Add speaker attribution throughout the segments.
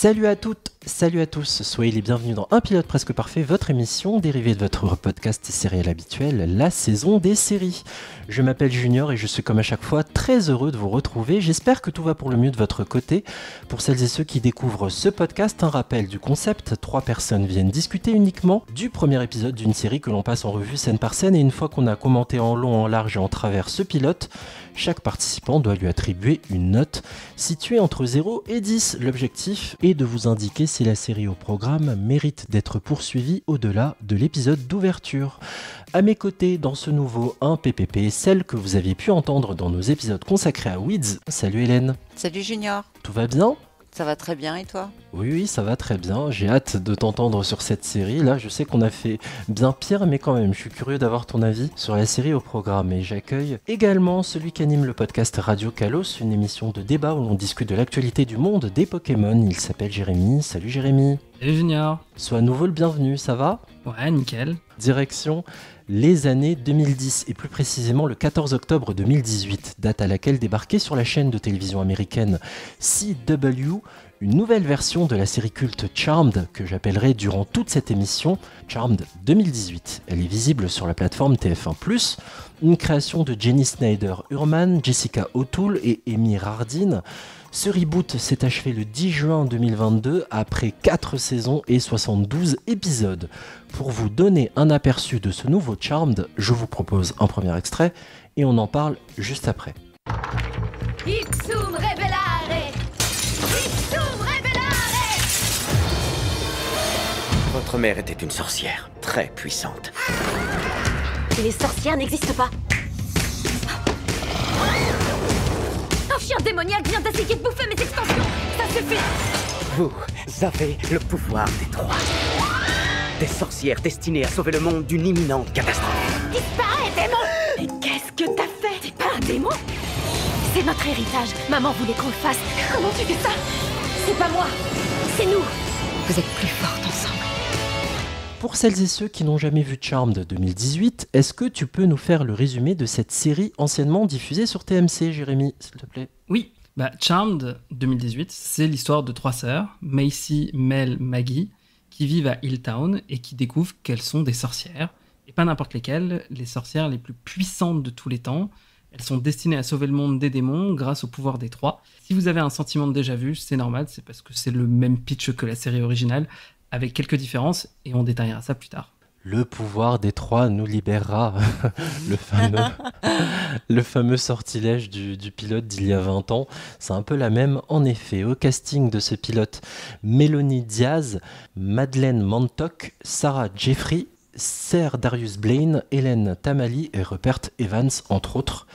Speaker 1: Salut à toutes, salut à tous, soyez les bienvenus dans Un pilote presque parfait, votre émission dérivée de votre podcast sériel habituel, la saison des séries. Je m'appelle Junior et je suis comme à chaque fois très heureux de vous retrouver, j'espère que tout va pour le mieux de votre côté. Pour celles et ceux qui découvrent ce podcast, un rappel du concept, 3 personnes viennent discuter uniquement du premier épisode d'une série que l'on passe en revue scène par scène et une fois qu'on a commenté en long, en large et en travers ce pilote, chaque participant doit lui attribuer une note située entre 0 et 10. L'objectif est de vous indiquer si la série au programme mérite d'être poursuivie au-delà de l'épisode d'ouverture. À mes côtés, dans ce nouveau 1 PPP, celle que vous aviez pu entendre dans nos épisodes consacrés à Weeds. Salut Hélène.
Speaker 2: Salut Junior.
Speaker 1: Tout va bien ?
Speaker 2: Ça va très bien et toi ?
Speaker 1: Oui, ça va très bien. J'ai hâte de t'entendre sur cette série. Là, je sais qu'on a fait bien pire, mais quand même, je suis curieux d'avoir ton avis sur la série au programme. Et j'accueille également celui qui anime le podcast Radio Kalos, une émission de débat où l'on discute de l'actualité du monde des Pokémon. Il s'appelle Jérémy. Salut Jérémy.
Speaker 3: Salut Junior.
Speaker 1: Sois à nouveau le bienvenu, ça va ?
Speaker 3: Ouais, nickel.
Speaker 1: Direction les années 2010 et plus précisément le 14 octobre 2018, date à laquelle débarquait sur la chaîne de télévision américaine CW une nouvelle version de la série culte Charmed que j'appellerai durant toute cette émission Charmed 2018. Elle est visible sur la plateforme TF1+, une création de Jenny Snyder-Urman, Jessica O'Toole et Amy Hardin. Ce reboot s'est achevé le 10 juin 2022 après 4 saisons et 72 épisodes. Pour vous donner un aperçu de ce nouveau Charmed, je vous propose un premier extrait et on en parle juste après.
Speaker 4: Ipsum revelare! Ipsum revelare!
Speaker 5: Votre mère était une sorcière, très puissante.
Speaker 4: Les sorcières n'existent pas. Un chien démoniaque vient d'essayer de bouffer mes extensions. Ça suffit.
Speaker 5: Vous avez le pouvoir des trois. Des sorcières destinées à sauver le monde d'une imminente catastrophe.
Speaker 4: Disparaît, démon! Mais qu'est-ce que t'as fait? T'es pas un démon? C'est notre héritage. Maman voulait qu'on le fasse. Comment tu fais ça? C'est pas moi. C'est nous. Vous êtes plus fortes ensemble.
Speaker 1: Pour celles et ceux qui n'ont jamais vu Charmed 2018, est-ce que tu peux nous faire le résumé de cette série anciennement diffusée sur TMC, Jérémy, s'il te plaît ?
Speaker 3: Oui, Charmed 2018, c'est l'histoire de 3 sœurs, Macy, Mel, Maggie, qui vivent à Hilltown et qui découvrent qu'elles sont des sorcières. Et pas n'importe lesquelles, les sorcières les plus puissantes de tous les temps. Elles sont destinées à sauver le monde des démons grâce au pouvoir des trois. Si vous avez un sentiment de déjà-vu, c'est normal, c'est parce que c'est le même pitch que la série originale, avec quelques différences, et on détaillera ça plus tard.
Speaker 1: Le pouvoir des trois nous libérera, le fameux sortilège du pilote d'il y a 20 ans. C'est un peu la même, en effet. Au casting de ce pilote, Mélanie Diaz, Madeleine Mantock, Sarah Jeffrey, Ser Darius Blaine, Hélène Tamali et Rupert Evans, entre autres.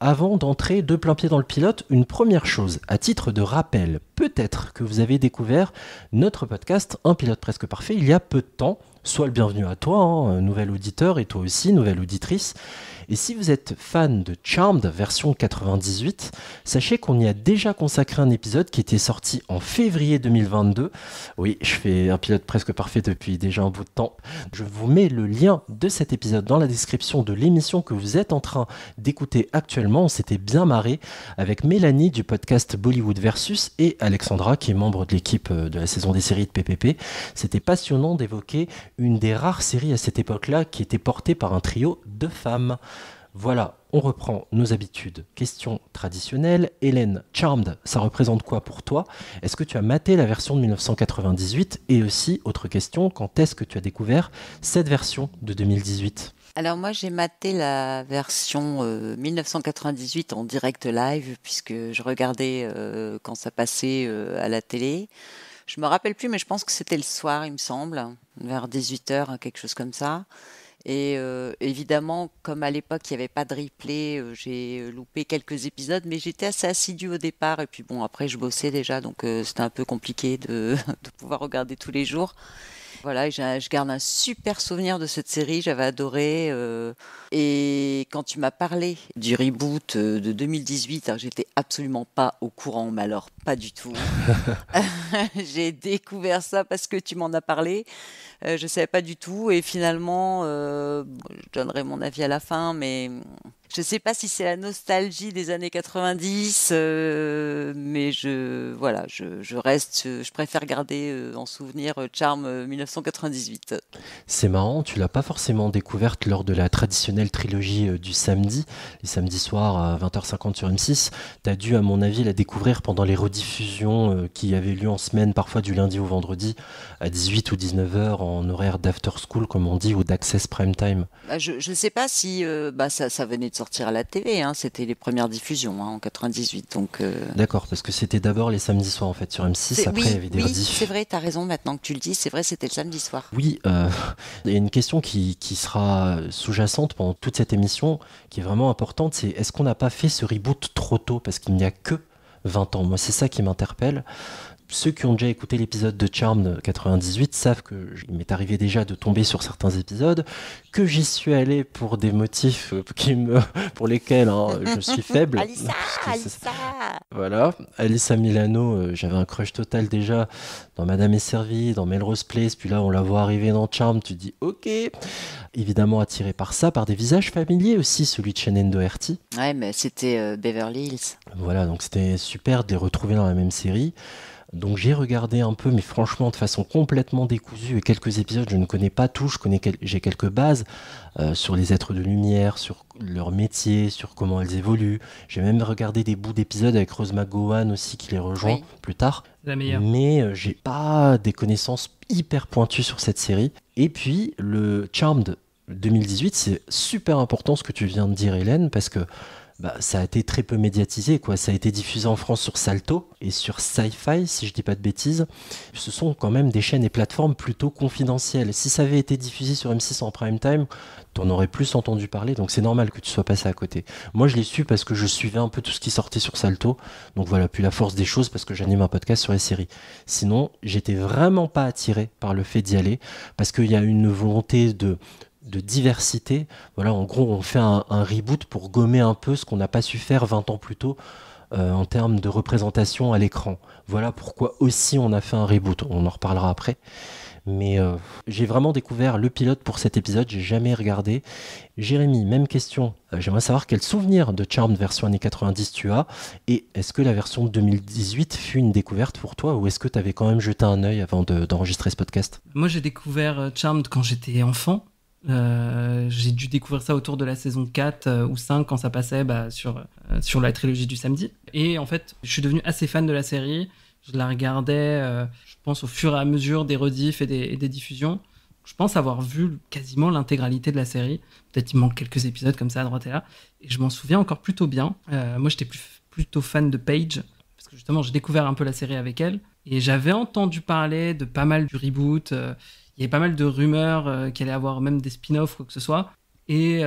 Speaker 1: Avant d'entrer de plein pied dans le pilote, une première chose, à titre de rappel, peut-être que vous avez découvert notre podcast Un pilote presque parfait il y a peu de temps. Sois le bienvenu à toi, nouvel auditeur, et toi aussi, nouvelle auditrice. Et si vous êtes fan de Charmed version 98, sachez qu'on y a déjà consacré un épisode qui était sorti en février 2022. Oui, je fais un pilote presque parfait depuis déjà un bout de temps. Je vous mets le lien de cet épisode dans la description de l'émission que vous êtes en train d'écouter actuellement. On s'était bien marré avec Mélanie du podcast Bollywood Versus et Alexandra qui est membre de l'équipe de la saison des séries de PPP. C'était passionnant d'évoquer une des rares séries à cette époque-là qui était portée par un trio de femmes. Voilà, on reprend nos habitudes. Question traditionnelle. Hélène, Charmed, ça représente quoi pour toi ? Est-ce que tu as maté la version de 1998 ? Et aussi, autre question, quand est-ce que tu as découvert cette version de 2018 ?
Speaker 2: Alors moi j'ai maté la version 1998 en direct live puisque je regardais quand ça passait à la télé. Je me rappelle plus mais je pense que c'était le soir il me semble, vers 18h, quelque chose comme ça. Et évidemment, comme à l'époque, il n'y avait pas de replay, j'ai loupé quelques épisodes, mais j'étais assez assidue au départ. Et puis bon, après, je bossais déjà, donc c'était un peu compliqué de pouvoir regarder tous les jours. Voilà, et je garde un super souvenir de cette série, j'avais adoré. Et quand tu m'as parlé du reboot de 2018, alors j'étais absolument pas au courant, mais alors pas du tout. J'ai découvert ça parce que tu m'en as parlé. Je savais pas du tout et finalement, je donnerai mon avis à la fin, mais je sais pas si c'est la nostalgie des années 90, mais je reste, je préfère garder en souvenir Charmed 1998.
Speaker 1: C'est marrant, tu l'as pas forcément découverte lors de la traditionnelle trilogie du samedi, les samedis soirs à 20h50 sur M6. T'as dû, à mon avis, la découvrir pendant les rediffusions qui avaient lieu en semaine, parfois du lundi au vendredi, à 18 ou 19h en horaire d'after school, comme on dit, ou d'access prime time.
Speaker 2: Je sais pas si ça venait de sortir à la télé, hein, c'était les premières diffusions en 98, donc.
Speaker 1: D'accord, parce que c'était d'abord les samedis soirs en fait sur M6, après il y avait des
Speaker 2: oui,
Speaker 1: rediffs.
Speaker 2: c'est vrai, t'as raison maintenant que tu le dis, c'est vrai, c'était le samedi soir.
Speaker 1: Oui, il y a une question qui sera sous-jacente pendant toute cette émission, qui est vraiment importante, c'est est-ce qu'on n'a pas fait ce reboot trop tôt, parce qu'il n'y a que 20 ans. Moi, c'est ça qui m'interpelle. Ceux qui ont déjà écouté l'épisode de Charmed 98 savent que il m'est arrivé déjà de tomber sur certains épisodes, que j'y suis allé pour des motifs pour lesquels je suis faible.
Speaker 2: Alissa
Speaker 1: Voilà, Alyssa Milano, j'avais un crush total déjà dans Madame est servie, dans Melrose Place, puis là on la voit arriver dans Charmed, tu dis ok. Évidemment attiré par ça, par des visages familiers aussi, celui de Shannon Doherty.
Speaker 2: Ouais, mais c'était Beverly Hills.
Speaker 1: Voilà, donc c'était super de les retrouver dans la même série. Donc j'ai regardé un peu, mais franchement de façon complètement décousue, et quelques épisodes, je ne connais pas tout, j'ai quelques bases sur les êtres de lumière, sur leur métier, sur comment elles évoluent. J'ai même regardé des bouts d'épisodes avec Rose McGowan aussi, qui les rejoint plus tard.
Speaker 3: La meilleure.
Speaker 1: Mais j'ai pas des connaissances hyper pointues sur cette série. Et puis le Charmed 2018, c'est super important ce que tu viens de dire, Hélène, parce que ça a été très peu médiatisé, quoi. Ça a été diffusé en France sur Salto et sur Sci-Fi, si je dis pas de bêtises. Ce sont quand même des chaînes et plateformes plutôt confidentielles. Si ça avait été diffusé sur M6 en prime time, t'en aurais plus entendu parler, donc c'est normal que tu sois passé à côté. Moi, je l'ai su parce que je suivais un peu tout ce qui sortait sur Salto. Donc voilà, puis la force des choses parce que j'anime un podcast sur les séries. Sinon, j'étais vraiment pas attiré par le fait d'y aller parce qu'il y a une volonté de diversité. Voilà, en gros, on fait un reboot pour gommer un peu ce qu'on n'a pas su faire 20 ans plus tôt en termes de représentation à l'écran. Voilà pourquoi aussi on a fait un reboot. On en reparlera après. Mais j'ai vraiment découvert le pilote pour cet épisode, j'ai jamais regardé. Jérémy, même question. J'aimerais savoir quel souvenir de Charmed version années 90 tu as, et est-ce que la version 2018 fut une découverte pour toi, ou est-ce que tu avais quand même jeté un œil avant d'enregistrer ce podcast ?
Speaker 3: Moi, j'ai découvert Charmed quand j'étais enfant. J'ai dû découvrir ça autour de la saison 4 ou 5 quand ça passait sur la trilogie du samedi. Et en fait, je suis devenu assez fan de la série. Je la regardais, je pense, au fur et à mesure des rediffs et des diffusions. Je pense avoir vu quasiment l'intégralité de la série. Peut-être il manque quelques épisodes comme ça à droite et là. Et je m'en souviens encore plutôt bien. Moi, j'étais plutôt fan de Paige, parce que justement, j'ai découvert un peu la série avec elle. Et j'avais entendu parler de pas mal du reboot. Il y avait pas mal de rumeurs qu'il allait avoir même des spin-offs ou quoi que ce soit. Et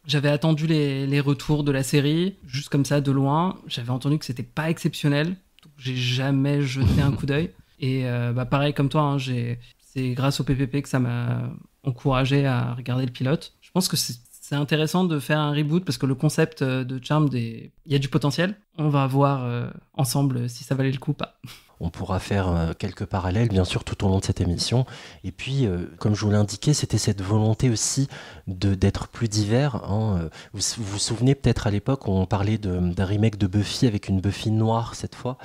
Speaker 3: j'avais attendu les retours de la série, juste comme ça, de loin. J'avais entendu que c'était pas exceptionnel. Donc j'ai jamais jeté un coup d'œil. Et pareil comme toi, hein, c'est grâce au PPP que ça m'a encouragé à regarder le pilote. Je pense que c'est intéressant de faire un reboot parce que le concept de Charmed, il y a du potentiel. On va voir ensemble si ça valait le coup ou pas.
Speaker 1: On pourra faire quelques parallèles, bien sûr, tout au long de cette émission. Et puis, comme je vous l'indiquais, c'était cette volonté aussi d'être plus divers. Hein. Vous vous souvenez peut-être à l'époque, on parlait d'un remake de Buffy avec une Buffy noire cette fois.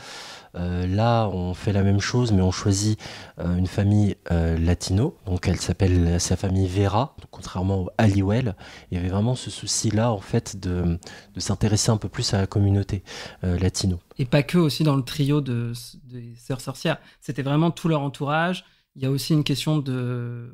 Speaker 1: Là, on fait la même chose, mais on choisit une famille latino. Donc, elle s'appelle sa famille Vera, donc, contrairement au Halliwell. Il y avait vraiment ce souci-là, en fait, de s'intéresser un peu plus à la communauté latino.
Speaker 3: Et pas que aussi dans le trio des sœurs sorcières. C'était vraiment tout leur entourage. Il y a aussi une question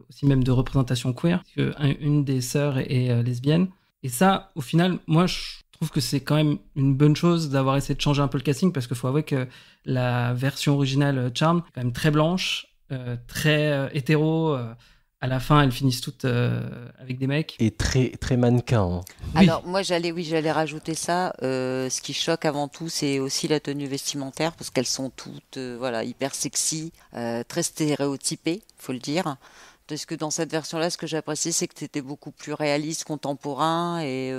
Speaker 3: aussi même de représentation queer. Une des sœurs est lesbienne. Et ça, au final, moi, je trouve que c'est quand même une bonne chose d'avoir essayé de changer un peu le casting, parce qu'il faut avouer que la version originale Charmed est quand même très blanche, très hétéro. À la fin, elles finissent toutes avec des mecs.
Speaker 1: Et très, très mannequin. Hein.
Speaker 2: Oui. Alors, moi, j'allais rajouter ça. Ce qui choque avant tout, c'est aussi la tenue vestimentaire, parce qu'elles sont toutes hyper sexy, très stéréotypées, faut le dire. Parce que dans cette version-là, ce que j'apprécie, c'est que c'était beaucoup plus réaliste, contemporain et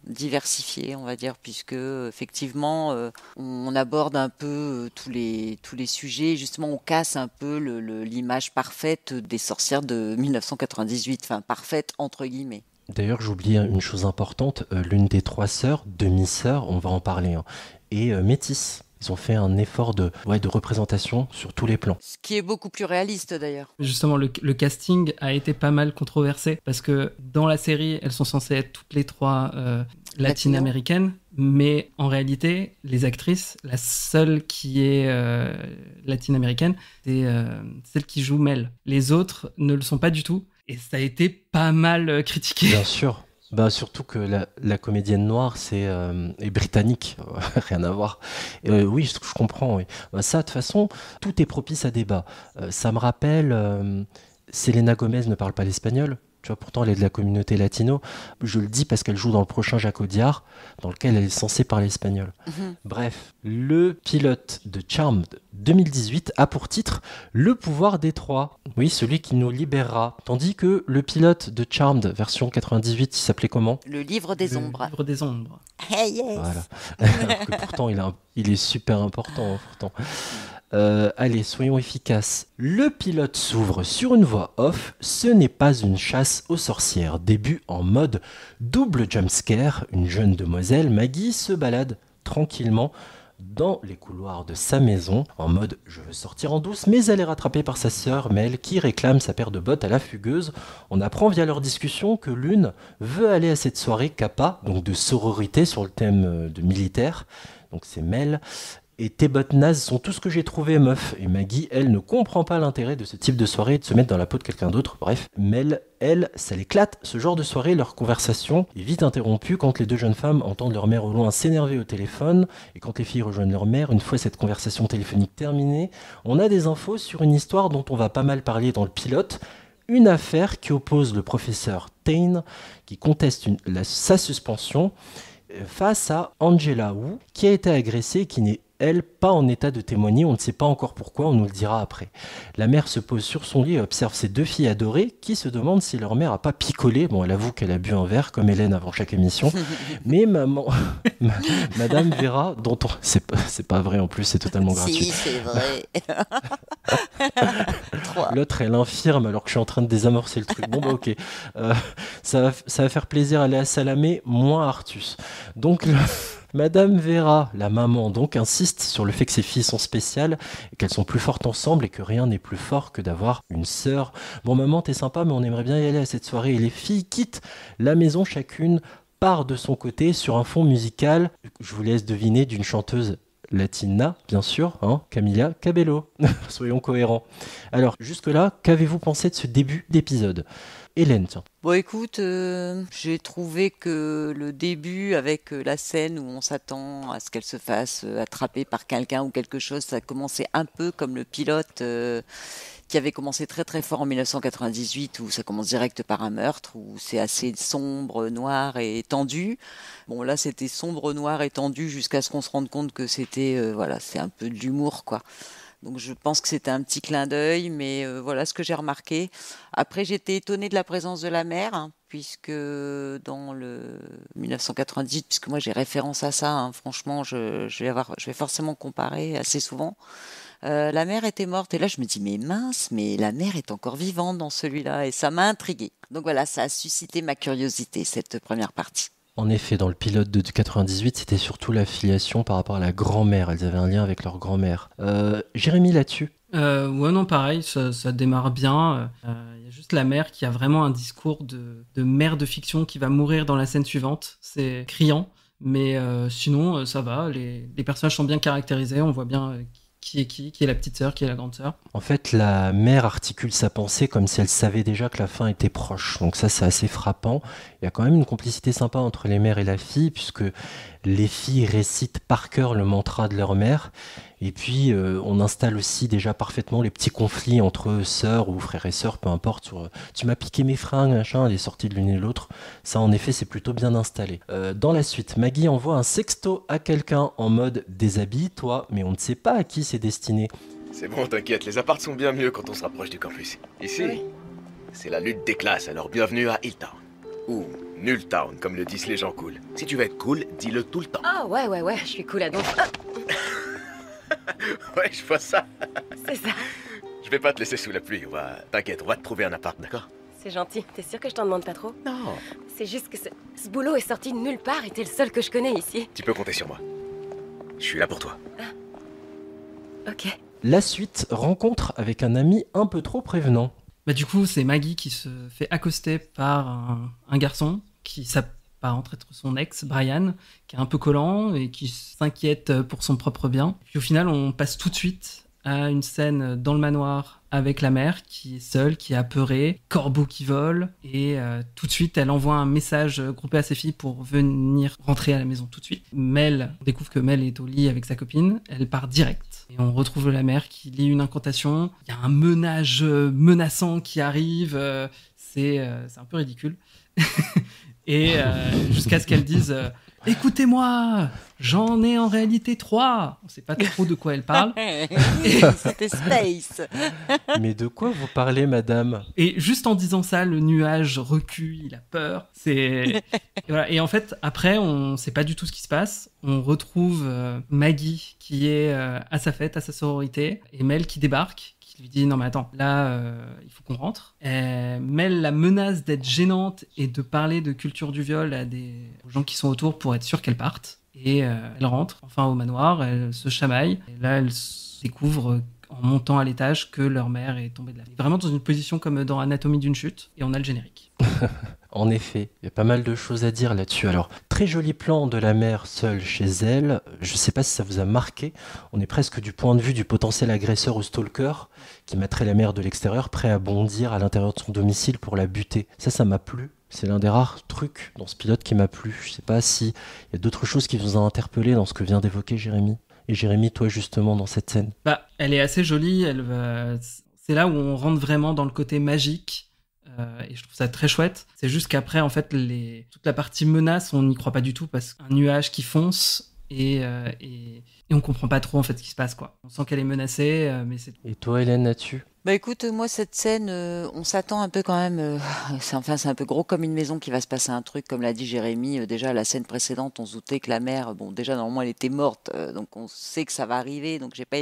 Speaker 2: diversifié, on va dire, puisque effectivement, on aborde un peu tous les sujets. Justement, on casse un peu l'image parfaite des sorcières de 1998, enfin parfaite entre guillemets.
Speaker 1: D'ailleurs, j'oubliais une chose importante, l'une des 3 sœurs, demi-sœur, on va en parler, hein, est métisse. Ils ont fait un effort de représentation sur tous les plans.
Speaker 2: Ce qui est beaucoup plus réaliste d'ailleurs.
Speaker 3: Justement, le casting a été pas mal controversé parce que dans la série, elles sont censées être toutes les 3 latino-américaines, mais en réalité, les actrices, la seule qui est latino-américaine, c'est celle qui joue Mel. Les autres ne le sont pas du tout et ça a été pas mal critiqué.
Speaker 1: Bien sûr. Bah, surtout que la comédienne noire est britannique, rien à voir. Oui, je comprends. Oui. Bah, ça, de toute façon, tout est propice à débat. Ça me rappelle, Selena Gomez ne parle pas l'espagnol. Tu vois, pourtant, elle est de la communauté latino. Je le dis parce qu'elle joue dans le prochain Jacques Audiard, dans lequel elle est censée parler espagnol. Bref, le pilote de Charmed 2018 a pour titre « Le pouvoir des 3 ». Oui, celui qui nous libérera. Tandis que le pilote de Charmed, version 98, il s'appelait comment ?
Speaker 2: Le livre des ombres.
Speaker 3: Le livre des ombres.
Speaker 2: Hey, yes.
Speaker 1: Voilà. Alors que pourtant, il est super important. Pourtant. Allez, soyons efficaces. Le pilote s'ouvre sur une voix off. Ce n'est pas une chasse aux sorcières. Début en mode double jumpscare. Une jeune demoiselle, Maggie, se balade tranquillement dans les couloirs de sa maison en mode je veux sortir en douce, mais elle est rattrapée par sa sœur Mel qui réclame sa paire de bottes à la fugueuse. On apprend via leur discussion que l'une veut aller à cette soirée Kappa, donc de sororité sur le thème de militaire. Donc c'est Mel. Et tes bottes nazes sont tout ce que j'ai trouvé, meuf. Et Maggie, elle, ne comprend pas l'intérêt de ce type de soirée, de se mettre dans la peau de quelqu'un d'autre. Bref, Mel, elle, ça l'éclate. Ce genre de soirée, leur conversation est vite interrompue quand les 2 jeunes femmes entendent leur mère au loin s'énerver au téléphone. Et quand les filles rejoignent leur mère, une fois cette conversation téléphonique terminée, on a des infos sur une histoire dont on va pas mal parler dans le pilote. Une affaire qui oppose le professeur Tain, qui conteste sa suspension, face à Angela Wu, qui a été agressée et qui n'est elle, pas en état de témoigner, on ne sait pas encore pourquoi, on nous le dira après. La mère se pose sur son lit et observe ses 2 filles adorées qui se demandent si leur mère a pas picolé. Bon, elle avoue qu'elle a bu un verre, comme Hélène avant chaque émission. Mais Madame Vera, dont on... C'est pas vrai en plus, c'est totalement gratuit.
Speaker 2: Si, c'est vrai.
Speaker 1: L'autre, elle infirme alors que je suis en train de désamorcer le truc. Bon, bah ok. Ça va faire plaisir à Léa Salamé, moins à Artus. Donc... Madame Vera, la maman, donc insiste sur le fait que ses filles sont spéciales, et qu'elles sont plus fortes ensemble et que rien n'est plus fort que d'avoir une sœur. Bon maman, t'es sympa, mais on aimerait bien y aller à cette soirée. Et les filles quittent la maison, chacune part de son côté sur un fond musical, je vous laisse deviner, d'une chanteuse latina, bien sûr, hein, Camila Cabello. Soyons cohérents. Alors, jusque-là, qu'avez-vous pensé de ce début d'épisode ? Hélène, tiens.
Speaker 2: Bon, écoute, j'ai trouvé que le début avec la scène où on s'attend à ce qu'elle se fasse attraper par quelqu'un ou quelque chose, ça commençait un peu comme le pilote qui avait commencé très très fort en 1998, où ça commence direct par un meurtre, où c'est assez sombre, noir et tendu. Bon, là, c'était sombre, noir et tendu jusqu'à ce qu'on se rende compte que c'était, voilà, c'est un peu de l'humour, quoi. Donc je pense que c'était un petit clin d'œil, mais voilà ce que j'ai remarqué. Après, j'étais étonnée de la présence de la mère, hein, puisque dans le 1998, puisque moi j'ai référence à ça, hein, franchement, je vais forcément comparer assez souvent. La mère était morte, et là je me dis, mais mince, mais la mère est encore vivante dans celui-là, et ça m'a intriguée. Donc voilà, ça a suscité ma curiosité, cette première partie.
Speaker 1: En effet, dans le pilote de 98, c'était surtout l'affiliation par rapport à la grand-mère. Elles avaient un lien avec leur grand-mère. Jérémy, là-dessus ?
Speaker 3: Ouais, non, pareil, ça démarre bien. Il y a juste la mère qui a vraiment un discours de mère de fiction qui va mourir dans la scène suivante. C'est criant, mais sinon, ça va. Les personnages sont bien caractérisés. On voit bien qui est la petite sœur, qui est la grande sœur.
Speaker 1: En fait, la mère articule sa pensée comme si elle savait déjà que la fin était proche. Donc ça, c'est assez frappant. Il y a quand même une complicité sympa entre les mères et la fille, puisque les filles récitent par cœur le mantra de leur mère. Et puis, on installe aussi déjà parfaitement les petits conflits entre sœurs ou frères et sœurs, peu importe. Sur, tu m'as piqué mes fringues, machin, les sorties de l'une et l'autre. Ça, en effet, c'est plutôt bien installé. Dans la suite, Maggie envoie un sexto à quelqu'un en mode « déshabille-toi », mais on ne sait pas à qui c'est destiné.
Speaker 6: C'est bon, t'inquiète, les apparts sont bien mieux quand on se rapproche du campus. Ici, c'est la lutte des classes, alors bienvenue à Hilltown. Ou Nulltown, comme le disent les gens cool. Si tu veux être cool, dis-le tout le temps.
Speaker 4: Oh, ouais, je suis cool à donf.
Speaker 6: Ouais, je vois ça.
Speaker 4: C'est ça.
Speaker 6: Je vais pas te laisser sous la pluie, T'inquiète, on va te trouver un appart, d'accord?
Speaker 4: C'est gentil. T'es sûr que je t'en demande pas trop?
Speaker 6: Non.
Speaker 4: C'est juste que ce boulot est sorti de nulle part et t'es le seul que je connais ici.
Speaker 6: Tu peux compter sur moi. Je suis là pour toi.
Speaker 4: Ok.
Speaker 1: La suite, rencontre avec un ami un peu trop prévenant.
Speaker 3: Bah, du coup, c'est Maggie qui se fait accoster par un garçon qui s'apparente être son ex, Brian, qui est un peu collant et qui s'inquiète pour son propre bien. Puis au final, on passe tout de suite à une scène dans le manoir avec la mère qui est seule, qui est apeurée, corbeau qui vole, et tout de suite, elle envoie un message groupé à ses filles pour venir rentrer à la maison tout de suite. Mel, on découvre que Mel est au lit avec sa copine, elle part direct. Et on retrouve la mère qui lit une incantation, il y a un menage menaçant qui arrive, c'est un peu ridicule. Et jusqu'à ce qu'elle dise écoutez-moi, j'en ai en réalité 3. On sait pas trop de quoi elle parle.
Speaker 2: C'était Space.
Speaker 1: Mais de quoi vous parlez, madame?
Speaker 3: Et juste en disant ça, le nuage recule, il a peur. Et, voilà. Et en fait, après, on sait pas du tout ce qui se passe. On retrouve Maggie qui est à sa fête, à sa sororité, et Mel qui débarque, qui lui dit non mais attends, là il faut qu'on rentre. Mel la menace d'être gênante et de parler de culture du viol aux gens qui sont autour pour être sûr qu'elle parte. Et elle rentre enfin au manoir, elle se chamaille. Et là elle découvre en montant à l'étage que leur mère est tombée de la fenêtre. Vraiment dans une position comme dans Anatomie d'une chute. Et on a le générique.
Speaker 1: En effet, il y a pas mal de choses à dire là-dessus. Alors, très joli plan de la mère seule chez elle. Je sais pas si ça vous a marqué. On est presque du point de vue du potentiel agresseur ou stalker qui mettrait la mère de l'extérieur, prêt à bondir à l'intérieur de son domicile pour la buter. Ça m'a plu. C'est l'un des rares trucs dans ce pilote qui m'a plu. Je sais pas s'il y a d'autres choses qui vous ont interpellé dans ce que vient d'évoquer Jérémy. Et Jérémy, toi justement, dans cette scène.
Speaker 3: Bah, elle est assez jolie. C'est là où on rentre vraiment dans le côté magique. Et je trouve ça très chouette. C'est juste qu'après, en fait, toute la partie menace, on n'y croit pas du tout parce qu'un nuage qui fonce et on comprend pas trop en fait ce qui se passe, quoi. On sent qu'elle est menacée, mais c'est...
Speaker 1: Et toi, Hélène, là-dessus?
Speaker 2: Bah écoute, moi cette scène, on s'attend un peu quand même. C'est un peu gros comme une maison qu'il va se passer un truc, comme l'a dit Jérémy. Déjà la scène précédente, on se doutait que la mère, bon déjà normalement elle était morte, donc on sait que ça va arriver. Donc j'ai pas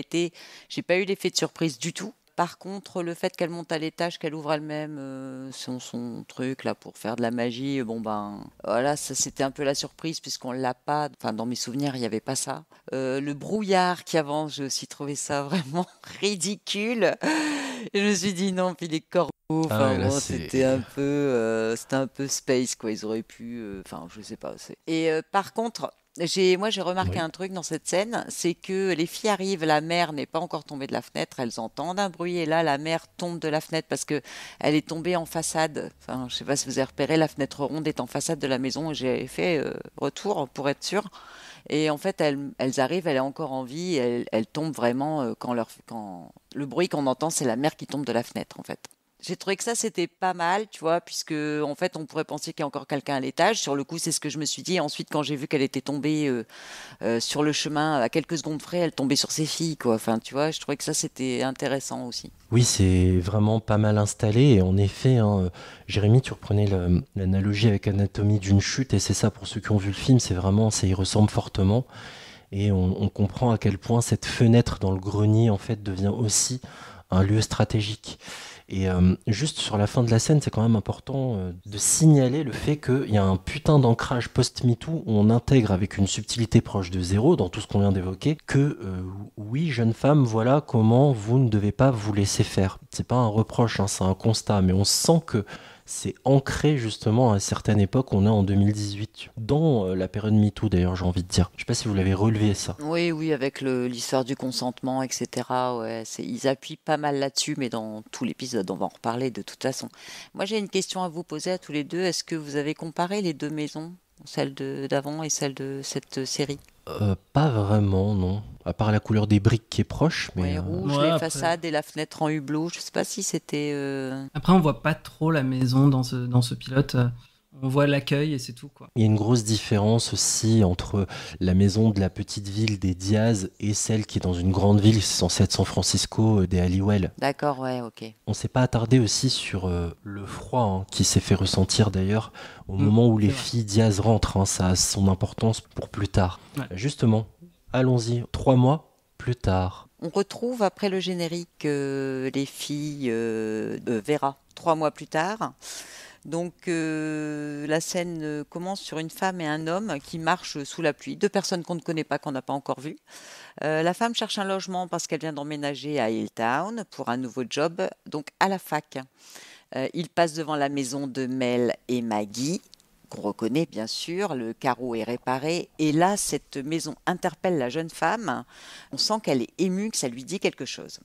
Speaker 2: eu l'effet de surprise du tout. Par contre, le fait qu'elle monte à l'étage, qu'elle ouvre elle-même son truc là pour faire de la magie, bon ben voilà, ça c'était un peu la surprise puisqu'on l'a pas. Enfin, dans mes souvenirs, il y avait pas ça. Le brouillard qui avance, j'ai aussi trouvé ça vraiment ridicule. Et je me suis dit non, puis les corbeaux, enfin
Speaker 1: là,
Speaker 2: bon, c'était un peu space quoi. Ils auraient pu, enfin je sais pas. Et par contre. J'ai remarqué un truc dans cette scène, c'est que les filles arrivent, la mère n'est pas encore tombée de la fenêtre, elles entendent un bruit et là la mère tombe de la fenêtre parce que elle est tombée en façade. Enfin, je sais pas si vous avez repéré, la fenêtre ronde est en façade de la maison. J'ai fait retour pour être sûre. Et en fait, elles arrivent, elle est encore en vie, elles tombent vraiment quand le bruit qu'on entend, c'est la mère qui tombe de la fenêtre en fait. J'ai trouvé que ça, c'était pas mal, tu vois, puisque, en fait, on pourrait penser qu'il y a encore quelqu'un à l'étage. Sur le coup, c'est ce que je me suis dit. Ensuite, quand j'ai vu qu'elle était tombée sur le chemin, à quelques secondes près, elle tombait sur ses filles, quoi. Enfin, tu vois, je trouvais que ça, c'était intéressant aussi.
Speaker 1: Oui, c'est vraiment pas mal installé. Et en effet, Jérémy, tu reprenais l'analogie avec Anatomie d'une chute. Et c'est ça, pour ceux qui ont vu le film, ça y ressemble fortement. Et on comprend à quel point cette fenêtre dans le grenier, en fait, devient aussi un lieu stratégique. Et juste sur la fin de la scène, c'est quand même important de signaler le fait qu'il y a un putain d'ancrage post-MeToo où on intègre avec une subtilité proche de zéro dans tout ce qu'on vient d'évoquer que oui, jeune femme, voilà comment vous ne devez pas vous laisser faire. C'est pas un reproche, c'est un constat, mais on sent que c'est ancré justement à une certaine époque, on est en 2018, dans la période MeToo d'ailleurs, j'ai envie de dire. Je sais pas si vous l'avez relevé ça.
Speaker 2: Oui, avec l'histoire du consentement, etc. Ouais, ils appuient pas mal là-dessus, mais dans tout l'épisode, on va en reparler de toute façon. Moi, j'ai une question à vous poser à tous les deux. Est-ce que vous avez comparé les deux maisons, celle d'avant et celle de cette série?
Speaker 1: Pas vraiment, non. À part la couleur des briques qui est proche, mais...
Speaker 2: rouge, les façades et la fenêtre en hublot. Je sais pas si c'était...
Speaker 3: Après, on voit pas trop la maison dans ce pilote. On voit l'accueil et c'est tout, quoi.
Speaker 1: Il y a une grosse différence aussi entre la maison de la petite ville des Diaz et celle qui est dans une grande ville, c'est censé être San Francisco, des Halliwell.
Speaker 2: D'accord, ouais, ok.
Speaker 1: On s'est pas attardé aussi sur le froid qui s'est fait ressentir d'ailleurs au moment où les
Speaker 3: c'est vrai.
Speaker 1: filles Diaz rentrent. Ça a son importance pour plus tard.
Speaker 3: Ouais.
Speaker 1: Justement, allons-y, 3 mois plus tard.
Speaker 2: On retrouve après le générique les filles Vera, 3 mois plus tard. Donc la scène commence sur une femme et un homme qui marchent sous la pluie, 2 personnes qu'on ne connaît pas, qu'on n'a pas encore vues. La femme cherche un logement parce qu'elle vient d'emménager à Hilltown pour un nouveau job, donc à la fac. Il passe devant la maison de Mel et Maggie, qu'on reconnaît bien sûr, le carreau est réparé, et là cette maison interpelle la jeune femme, on sent qu'elle est émue, que ça lui dit quelque chose.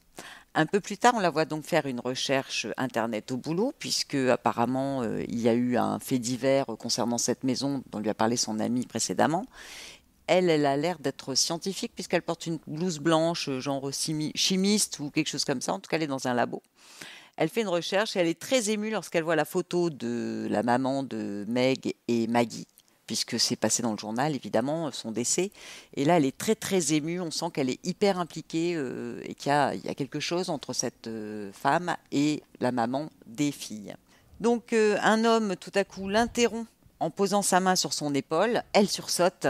Speaker 2: Un peu plus tard, on la voit donc faire une recherche internet au boulot, puisque apparemment il y a eu un fait divers concernant cette maison dont lui a parlé son ami précédemment. Elle a l'air d'être scientifique puisqu'elle porte une blouse blanche, genre chimiste ou quelque chose comme ça. En tout cas, elle est dans un labo. Elle fait une recherche et elle est très émue lorsqu'elle voit la photo de la maman de Meg et Maggie, puisque c'est passé dans le journal, évidemment, son décès. Et là, elle est très, très émue. On sent qu'elle est hyper impliquée et qu'il y a quelque chose entre cette femme et la maman des filles. Donc, un homme, tout à coup, l'interrompt en posant sa main sur son épaule. Elle sursaute.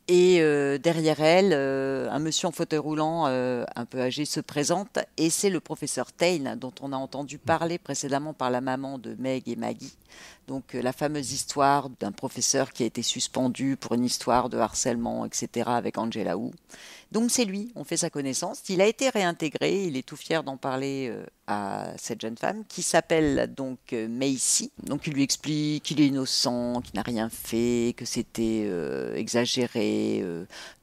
Speaker 2: Et derrière elle, un monsieur en fauteuil roulant, un peu âgé, se présente. Et c'est le professeur Tain, dont on a entendu parler précédemment par la maman de Meg et Maggie. Donc la fameuse histoire d'un professeur qui a été suspendu pour une histoire de harcèlement, etc. avec Angela Wu. Donc c'est lui, on fait sa connaissance. Il a été réintégré, il est tout fier d'en parler à cette jeune femme qui s'appelle donc Macy. Donc il lui explique qu'il est innocent, qu'il n'a rien fait, que c'était exagéré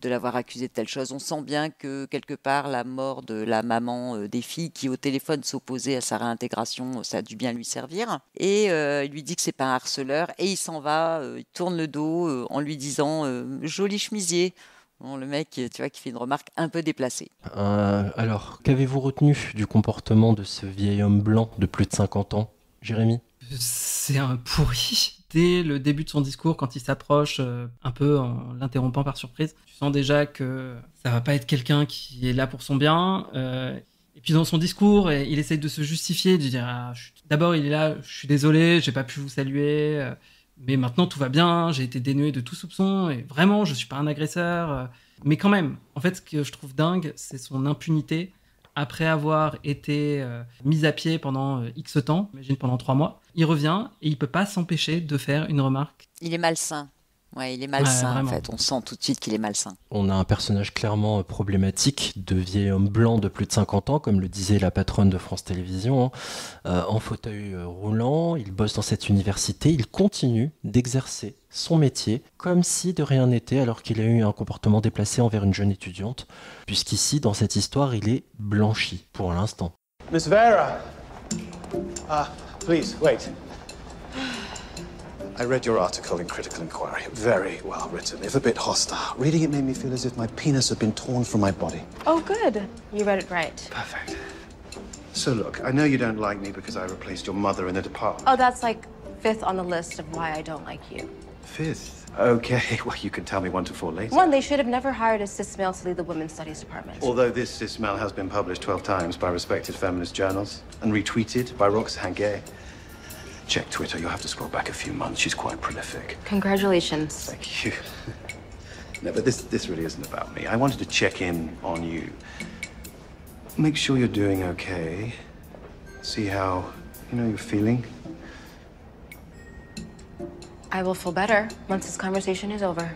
Speaker 2: de l'avoir accusé de telle chose. On sent bien que quelque part la mort de la maman des filles qui au téléphone s'opposait à sa réintégration, ça a dû bien lui servir. Et il lui dit que c'est pas un harceleur et il s'en va, il tourne le dos en lui disant joli chemisier. Bon, le mec, tu vois, qui fait une remarque un peu déplacée.
Speaker 1: Alors, qu'avez-vous retenu du comportement de ce vieil homme blanc de plus de 50 ans, Jérémy ?
Speaker 3: C'est un pourri. Dès le début de son discours, quand il s'approche, un peu en l'interrompant par surprise, tu sens déjà que ça va pas être quelqu'un qui est là pour son bien. Et puis dans son discours, il essaye de se justifier, de dire d'abord il est là, je suis désolé, j'ai pas pu vous saluer. Mais maintenant tout va bien, j'ai été dénué de tout soupçon et vraiment je suis pas un agresseur. Mais quand même, en fait ce que je trouve dingue, c'est son impunité après avoir été mis à pied pendant X temps, j'imagine pendant 3 mois. Il revient et il peut pas s'empêcher de faire une remarque.
Speaker 2: Il est malsain. Ouais, il est malsain en
Speaker 3: vraiment.
Speaker 2: fait. On sent tout de suite qu'il est malsain.
Speaker 1: On a un personnage clairement problématique de vieil homme blanc de plus de 50 ans, comme le disait la patronne de France Télévisions, en fauteuil roulant. Il bosse dans cette université. Il continue d'exercer son métier comme si de rien n'était, alors qu'il a eu un comportement déplacé envers une jeune étudiante, puisqu'ici, dans cette histoire, il est blanchi pour l'instant.
Speaker 7: Miss Vera! Please, wait. I read your article in Critical Inquiry. Very well written, if a bit hostile. Reading it made me feel as if my penis had been torn from my body.
Speaker 8: Oh, good. You read it right.
Speaker 7: Perfect. So look, I know you don't like me because I replaced your mother in the department.
Speaker 8: Oh, that's like 5th on the list of why I don't like you.
Speaker 7: 5th? Okay, well, you can tell me 1 to 4 later.
Speaker 8: 1, they should have never hired a cis male to lead the women's studies department.
Speaker 7: Although this cis male has been published 12 times by respected feminist journals and retweeted by Roxane Gay. Check Twitter, you'll have to scroll back a few months. She's quite prolific.
Speaker 8: Congratulations.
Speaker 7: Thank you. No, but this really isn't about me. I wanted to check in on you. Make sure you're doing okay. See how, you're feeling.
Speaker 8: I will feel better once this conversation is over.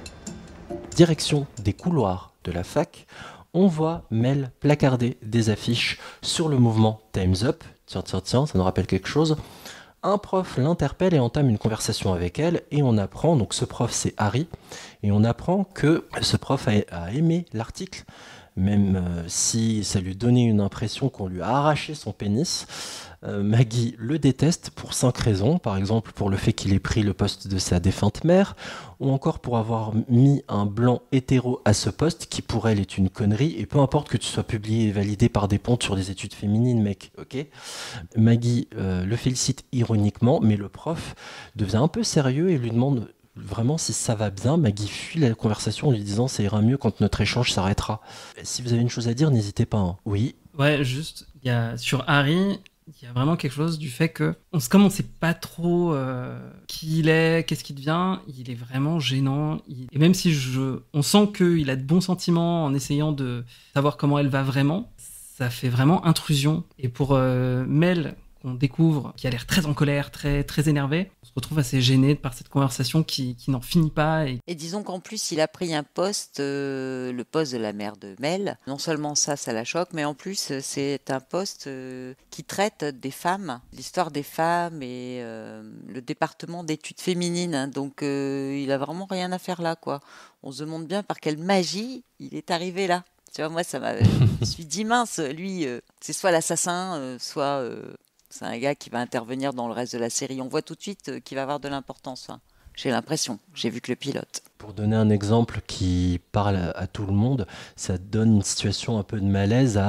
Speaker 1: Direction des couloirs de la fac, on voit Mel placarder des affiches sur le mouvement Time's Up. Tiens, ça nous rappelle quelque chose. Un prof l'interpelle et entame une conversation avec elle et on apprend, donc ce prof c'est Harry, et on apprend que ce prof a aimé l'article même si ça lui donnait une impression qu'on lui a arraché son pénis. Maggie le déteste pour 5 raisons, par exemple pour le fait qu'il ait pris le poste de sa défunte mère, ou encore pour avoir mis un blanc hétéro à ce poste, qui pour elle est une connerie, et peu importe que tu sois publié et validé par des pontes sur des études féminines, mec, ok. Maggie le félicite ironiquement, mais le prof devient un peu sérieux et lui demande vraiment si ça va bien. Maggie fuit la conversation en lui disant ça ira mieux quand notre échange s'arrêtera. Si vous avez une chose à dire, n'hésitez pas. Hein. Oui.
Speaker 3: Ouais, juste, il y a sur Harry, il y a vraiment quelque chose du fait que, comme on sait pas trop qui il est, qu'est-ce qu'il devient, il est vraiment gênant. Et même si on sent qu'il a de bons sentiments en essayant de savoir comment elle va vraiment, ça fait vraiment intrusion. Et pour Mel, qu'on découvre, qui a l'air très en colère, très, très énervé, on se retrouve assez gêné par cette conversation qui n'en finit pas.
Speaker 2: Et disons qu'en plus, il a pris un poste, le poste de la mère de Mel. Non seulement ça la choque, mais en plus, c'est un poste qui traite des femmes, l'histoire des femmes et le département d'études féminines. Hein. Donc, il a vraiment rien à faire là, quoi. On se demande bien par quelle magie il est arrivé là. Tu vois, moi, je me suis dit mince, lui, c'est soit l'assassin, soit... c'est un gars qui va intervenir dans le reste de la série. On voit tout de suite qu'il va avoir de l'importance. Hein. J'ai l'impression. J'ai vu que le pilote.
Speaker 1: Pour donner un exemple qui parle à tout le monde, ça donne une situation un peu de malaise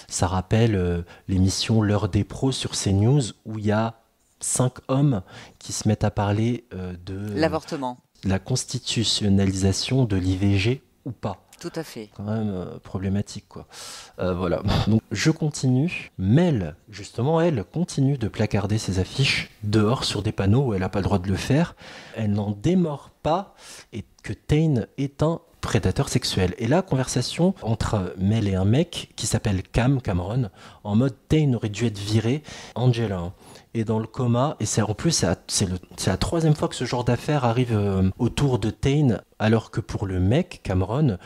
Speaker 1: ça rappelle l'émission L'heure des pros sur CNews où il y a 5 hommes qui se mettent à parler de
Speaker 2: l'avortement,
Speaker 1: la constitutionnalisation de l'IVG ou pas.
Speaker 2: Tout à fait.
Speaker 1: Quand même problématique, quoi. Voilà. Donc, je continue. Mel, justement, elle continue de placarder ses affiches dehors sur des panneaux où elle n'a pas le droit de le faire. Elle n'en démord pas et que Tain est un prédateur sexuel. Et là, conversation entre Mel et un mec qui s'appelle Cameron, en mode Tain aurait dû être viré, Angela est dans le coma, et c'est la 3e fois que ce genre d'affaire arrive autour de Tain, alors que pour le mec, Cameron,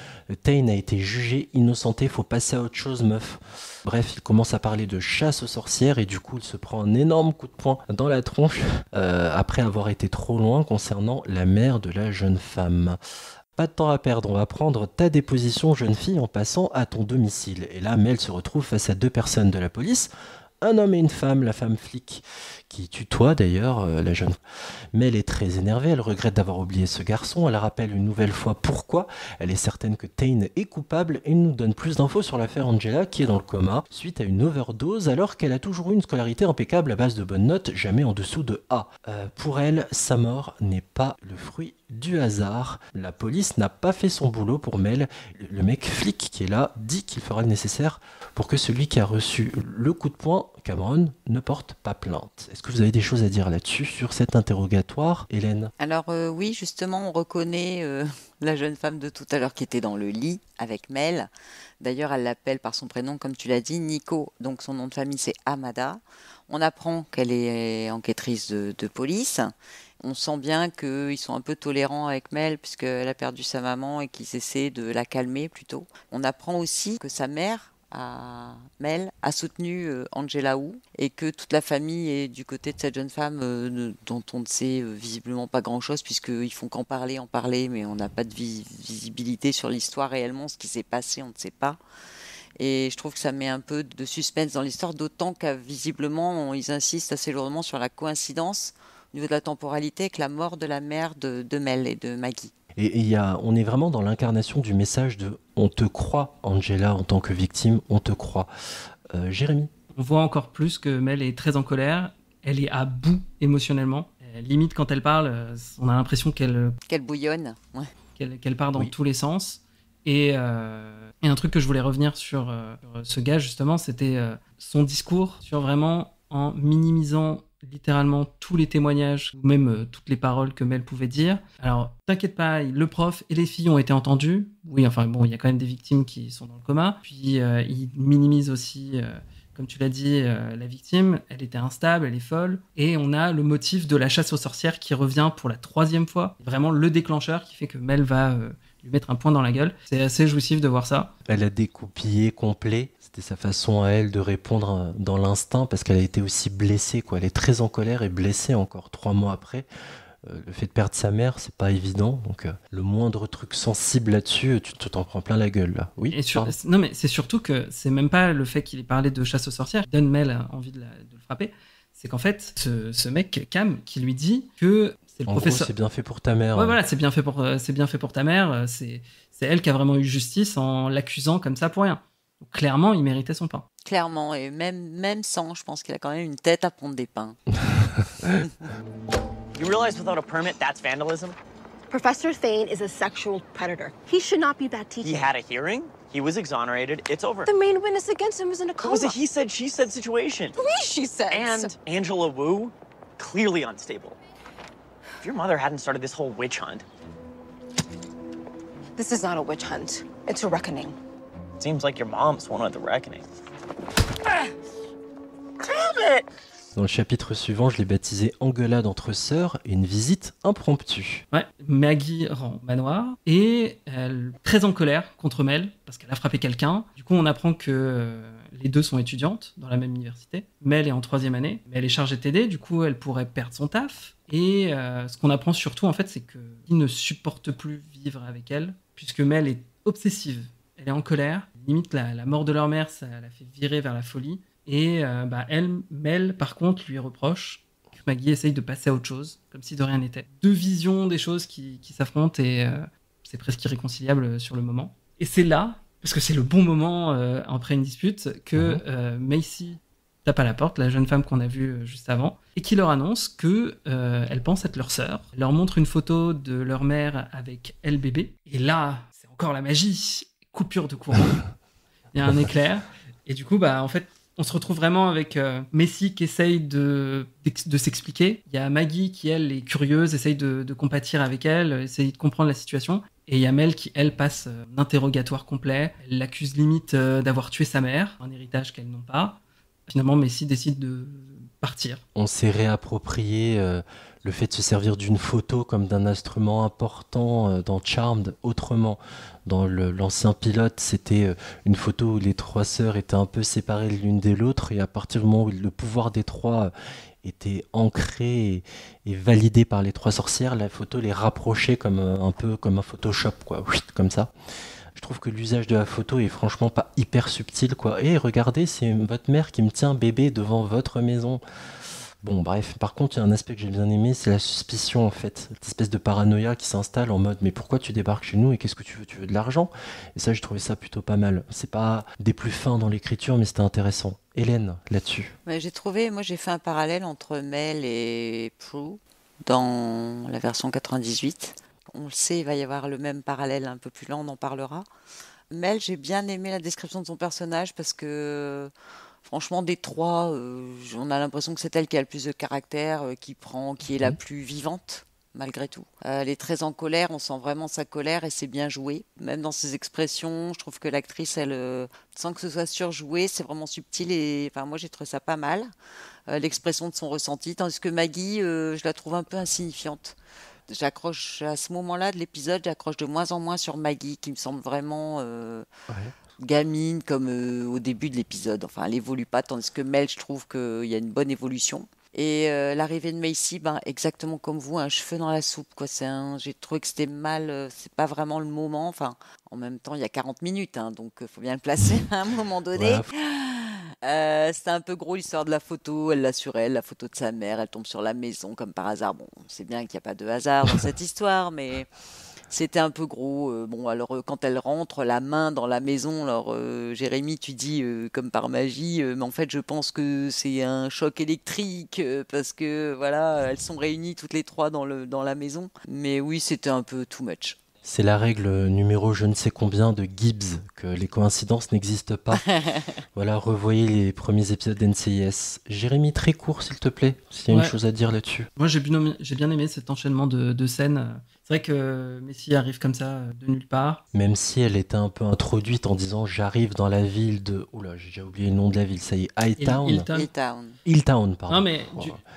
Speaker 1: Tain a été jugé innocenté, faut passer à autre chose, meuf. Bref, il commence à parler de chasse aux sorcières, et du coup, il se prend un énorme coup de poing dans la tronche, après avoir été trop loin concernant la mère de la jeune femme. Pas de temps à perdre, on va prendre ta déposition, jeune fille, en passant à ton domicile. Et là, Mel se retrouve face à 2 personnes de la police, un homme et une femme, la femme flic, qui tutoie d'ailleurs la jeune. Mais elle est très énervée, elle regrette d'avoir oublié ce garçon, elle rappelle une nouvelle fois pourquoi, elle est certaine que Tain est coupable et nous donne plus d'infos sur l'affaire Angela qui est dans le coma suite à une overdose alors qu'elle a toujours eu une scolarité impeccable à base de bonnes notes, jamais en dessous de A. Pour elle, sa mort n'est pas le fruit du hasard. La police n'a pas fait son boulot pour Mel. Le mec flic qui est là dit qu'il fera le nécessaire pour que celui qui a reçu le coup de poing, Cameron, ne porte pas plainte. Est-ce que vous avez des choses à dire là-dessus, sur cet interrogatoire, Hélène ?
Speaker 2: Alors oui, justement, on reconnaît la jeune femme de tout à l'heure qui était dans le lit avec Mel. D'ailleurs, elle l'appelle par son prénom, comme tu l'as dit, Nico. Donc son nom de famille, c'est Amada. On apprend qu'elle est enquêtrice de police. On sent bien qu'ils sont un peu tolérants avec Mel puisqu'elle a perdu sa maman et qu'ils essaient de la calmer plutôt. On apprend aussi que sa mère, Mel, a soutenu Angela Wu et que toute la famille est du côté de cette jeune femme dont on ne sait visiblement pas grand-chose puisqu'ils font qu'en parler, mais on n'a pas de visibilité sur l'histoire réellement, ce qui s'est passé, on ne sait pas. Et je trouve que ça met un peu de suspense dans l'histoire, d'autant qu'à visiblement, ils insistent assez lourdement sur la coïncidence au niveau de la temporalité avec la mort de la mère de Mel et de Maggie.
Speaker 1: Et on est vraiment dans l'incarnation du message de « on te croit, Angela, en tant que victime, on te croit ». Jérémy ?
Speaker 3: On voit encore plus que Mel est très en colère, elle est à bout émotionnellement. Limite, quand elle parle, on a l'impression qu'elle
Speaker 2: bouillonne, ouais.
Speaker 3: qu'elle part dans tous les sens. Et un truc que je voulais revenir sur ce gars, justement, c'était son discours sur vraiment en minimisant littéralement tous les témoignages, ou même toutes les paroles que Mel pouvait dire. Alors, t'inquiète pas, le prof et les filles ont été entendus. Oui, enfin bon, il y a quand même des victimes qui sont dans le coma. Puis, il minimise aussi, comme tu l'as dit, la victime. Elle était instable, elle est folle. Et on a le motif de la chasse aux sorcières qui revient pour la 3e fois. Vraiment le déclencheur qui fait que Mel va lui mettre un poing dans la gueule. C'est assez jouissif de voir ça.
Speaker 1: Elle a découpillé complet. C'était sa façon à elle de répondre dans l'instinct parce qu'elle a été aussi blessée, quoi. Elle est très en colère et blessée encore 3 mois après. Le fait de perdre sa mère, c'est pas évident. Donc, le moindre truc sensible là-dessus, tu t'en prends plein la gueule, là. Oui.
Speaker 3: Non, mais c'est surtout que c'est même pas le fait qu'il ait parlé de chasse aux sorcières qui donne Mel envie de le frapper. C'est qu'en fait, ce mec, Cam, qui lui dit que c'est le professeur.
Speaker 1: Gros, c'est bien fait pour ta mère.
Speaker 3: Ouais, voilà, c'est bien fait pour ta mère. C'est elle qui a vraiment eu justice en l'accusant comme ça pour rien. Donc, clairement, il méritait son pain.
Speaker 2: Clairement, et même sans, je pense qu'il a quand même une tête à prendre des pains.
Speaker 9: You realize without a permit, that's vandalism?
Speaker 10: Professor Thane is a sexual predator. He should not be that teacher.
Speaker 9: He had a hearing. He was exonerated. It's over.
Speaker 10: The main witness against him was in a coma.
Speaker 9: It was a he said, she said situation.
Speaker 10: Please, she said.
Speaker 9: And Angela Wu, clearly unstable. If your mother hadn't started this whole witch hunt.
Speaker 10: This is not a witch hunt. It's a reckoning.
Speaker 9: Seems like your mom's one of the reckoning. Damn it!
Speaker 1: Dans le chapitre suivant, je l'ai baptisé Engueulade entre sœurs et une visite impromptue.
Speaker 3: Ouais, Maggie rend au manoir et elle est très en colère contre Mel parce qu'elle a frappé quelqu'un. Du coup, on apprend que les deux sont étudiantes dans la même université. Mel est en 3e année, mais elle est chargée de t'aider. Du coup, elle pourrait perdre son taf. Et ce qu'on apprend surtout, en fait, c'est qu'il ne supporte plus vivre avec elle puisque Mel est obsessive. Elle est en colère. Limite, la mort de leur mère, ça la fait virer vers la folie. Et Mel, par contre, lui reproche que Maggie essaye de passer à autre chose, comme si de rien n'était. Deux visions des choses qui s'affrontent et c'est presque irréconciliable sur le moment. Et c'est là, parce que c'est le bon moment après une dispute, que Macy tape à la porte, la jeune femme qu'on a vue juste avant, et qui leur annonce que elle pense être leur sœur. Elle leur montre une photo de leur mère avec elle bébé. Et là, c'est encore la magie. Coupure de courant. Il y a un éclair. Et du coup, en fait, on se retrouve vraiment avec Macy qui essaye de s'expliquer. Il y a Maggie qui, elle, est curieuse, essaye de compatir avec elle, essaye de comprendre la situation. Et il y a Mel qui, elle, passe un interrogatoire complet. Elle l'accuse limite d'avoir tué sa mère, un héritage qu'elles n'ont pas. Finalement, Macy décide de partir.
Speaker 1: On s'est réapproprié le fait de se servir d'une photo comme d'un instrument important dans Charmed autrement. Dans l'ancien pilote, c'était une photo où les trois sœurs étaient un peu séparées l'une de l'autre, et à partir du moment où le pouvoir des trois était ancré et validé par les trois sorcières, la photo les rapprochait comme un peu comme un Photoshop, quoi, comme ça. Je trouve que l'usage de la photo est franchement pas hyper subtil, quoi. Et regardez, c'est votre mère qui me tient bébé devant votre maison. Bon, bref. Par contre, il y a un aspect que j'ai bien aimé, c'est la suspicion, en fait. Cette espèce de paranoïa qui s'installe en mode « Mais pourquoi tu débarques chez nous et qu'est-ce que tu veux ? Tu veux de l'argent ?» Et ça, j'ai trouvé ça plutôt pas mal. C'est pas des plus fins dans l'écriture, mais c'était intéressant. Hélène, là-dessus.
Speaker 2: Ouais, j'ai fait un parallèle entre Mel et Prue dans la version 98. On le sait, il va y avoir le même parallèle un peu plus lent, on en parlera. Mel, j'ai bien aimé la description de son personnage parce que... Franchement, des trois, on a l'impression que c'est elle qui a le plus de caractère, qui est la plus vivante, malgré tout. Elle est très en colère, on sent vraiment sa colère et c'est bien joué. Même dans ses expressions, je trouve que l'actrice, elle, sans que ce soit surjoué, c'est vraiment subtil et enfin, moi j'ai trouvé ça pas mal. L'expression de son ressenti, tandis que Maggie, je la trouve un peu insignifiante. J'accroche à ce moment-là de l'épisode, j'accroche de moins en moins sur Maggie, qui me semble vraiment... gamine comme au début de l'épisode. Enfin, elle évolue pas, tandis que Mel, je trouve qu'il y a une bonne évolution. Et l'arrivée de Macy, exactement comme vous, un cheveu dans la soupe, quoi. J'ai trouvé que c'était mal, c'est pas vraiment le moment. Enfin, en même temps, il y a 40 minutes, donc il faut bien le placer à un moment donné. Voilà. C'était un peu gros l'histoire de la photo, elle l'a sur elle, la photo de sa mère, elle tombe sur la maison comme par hasard. Bon, on sait bien qu'il n'y a pas de hasard dans cette histoire, mais... C'était un peu gros. Alors quand elle rentre la main dans la maison, alors Jérémy, tu dis comme par magie, mais en fait je pense que c'est un choc électrique parce que voilà, elles sont réunies toutes les trois dans la maison. Mais oui, c'était un peu too much.
Speaker 1: C'est la règle numéro je ne sais combien de Gibbs, que les coïncidences n'existent pas. Voilà, revoyez les premiers épisodes d'NCIS. Jérémy, très court s'il te plaît, s'il y a une chose à dire là-dessus.
Speaker 3: Moi j'ai bien aimé cet enchaînement de scènes. C'est vrai que Macy arrive comme ça, de nulle part.
Speaker 1: Même si elle était un peu introduite en disant j'arrive dans la ville de... Oula, j'ai déjà oublié le nom de la ville, ça y est, Hilltown, pardon.
Speaker 3: Non mais